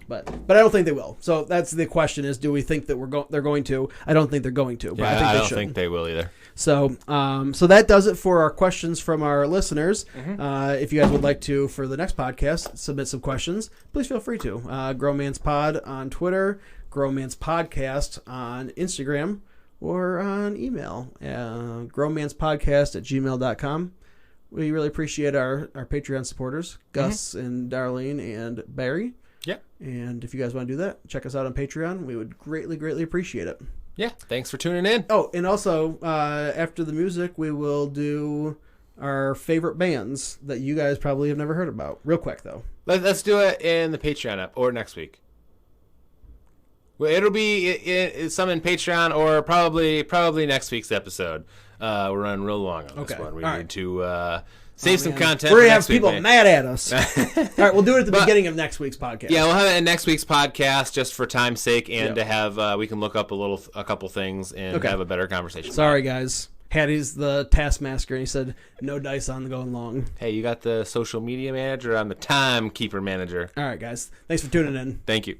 But I don't think they will. So that's the question: is do we think that they're going to? I don't think they're going to. But I don't think they will either. So so that does it for our questions from our listeners. Mm-hmm. If you guys would like to, for the next podcast, submit some questions, please feel free to. Growman's Pod on Twitter, Growman's Podcast on Instagram, or on email, growmanspodcast@gmail.com. We really appreciate our Patreon supporters, Gus and Darlene and Barry. Yeah. And if you guys want to do that, check us out on Patreon. We would greatly, greatly appreciate it. Yeah. Thanks for tuning in. Oh, and also, after the music, we will do our favorite bands that you guys probably have never heard about. Real quick, though. Let's do it in the Patreon app or next week. Well, it'll be some in Patreon or probably next week's episode. We're running real long on this one. We need to save some content. We're going to have people mad at us. All right, we'll do it at the beginning of next week's podcast. Yeah, we'll have it in next week's podcast just for time's sake and to have we can look up a couple things and have a better conversation. Sorry, guys. Hattie's the taskmaster, and he said no dice on the going long. Hey, you got the social media manager. I'm the timekeeper manager. All right, guys. Thanks for tuning in. Thank you.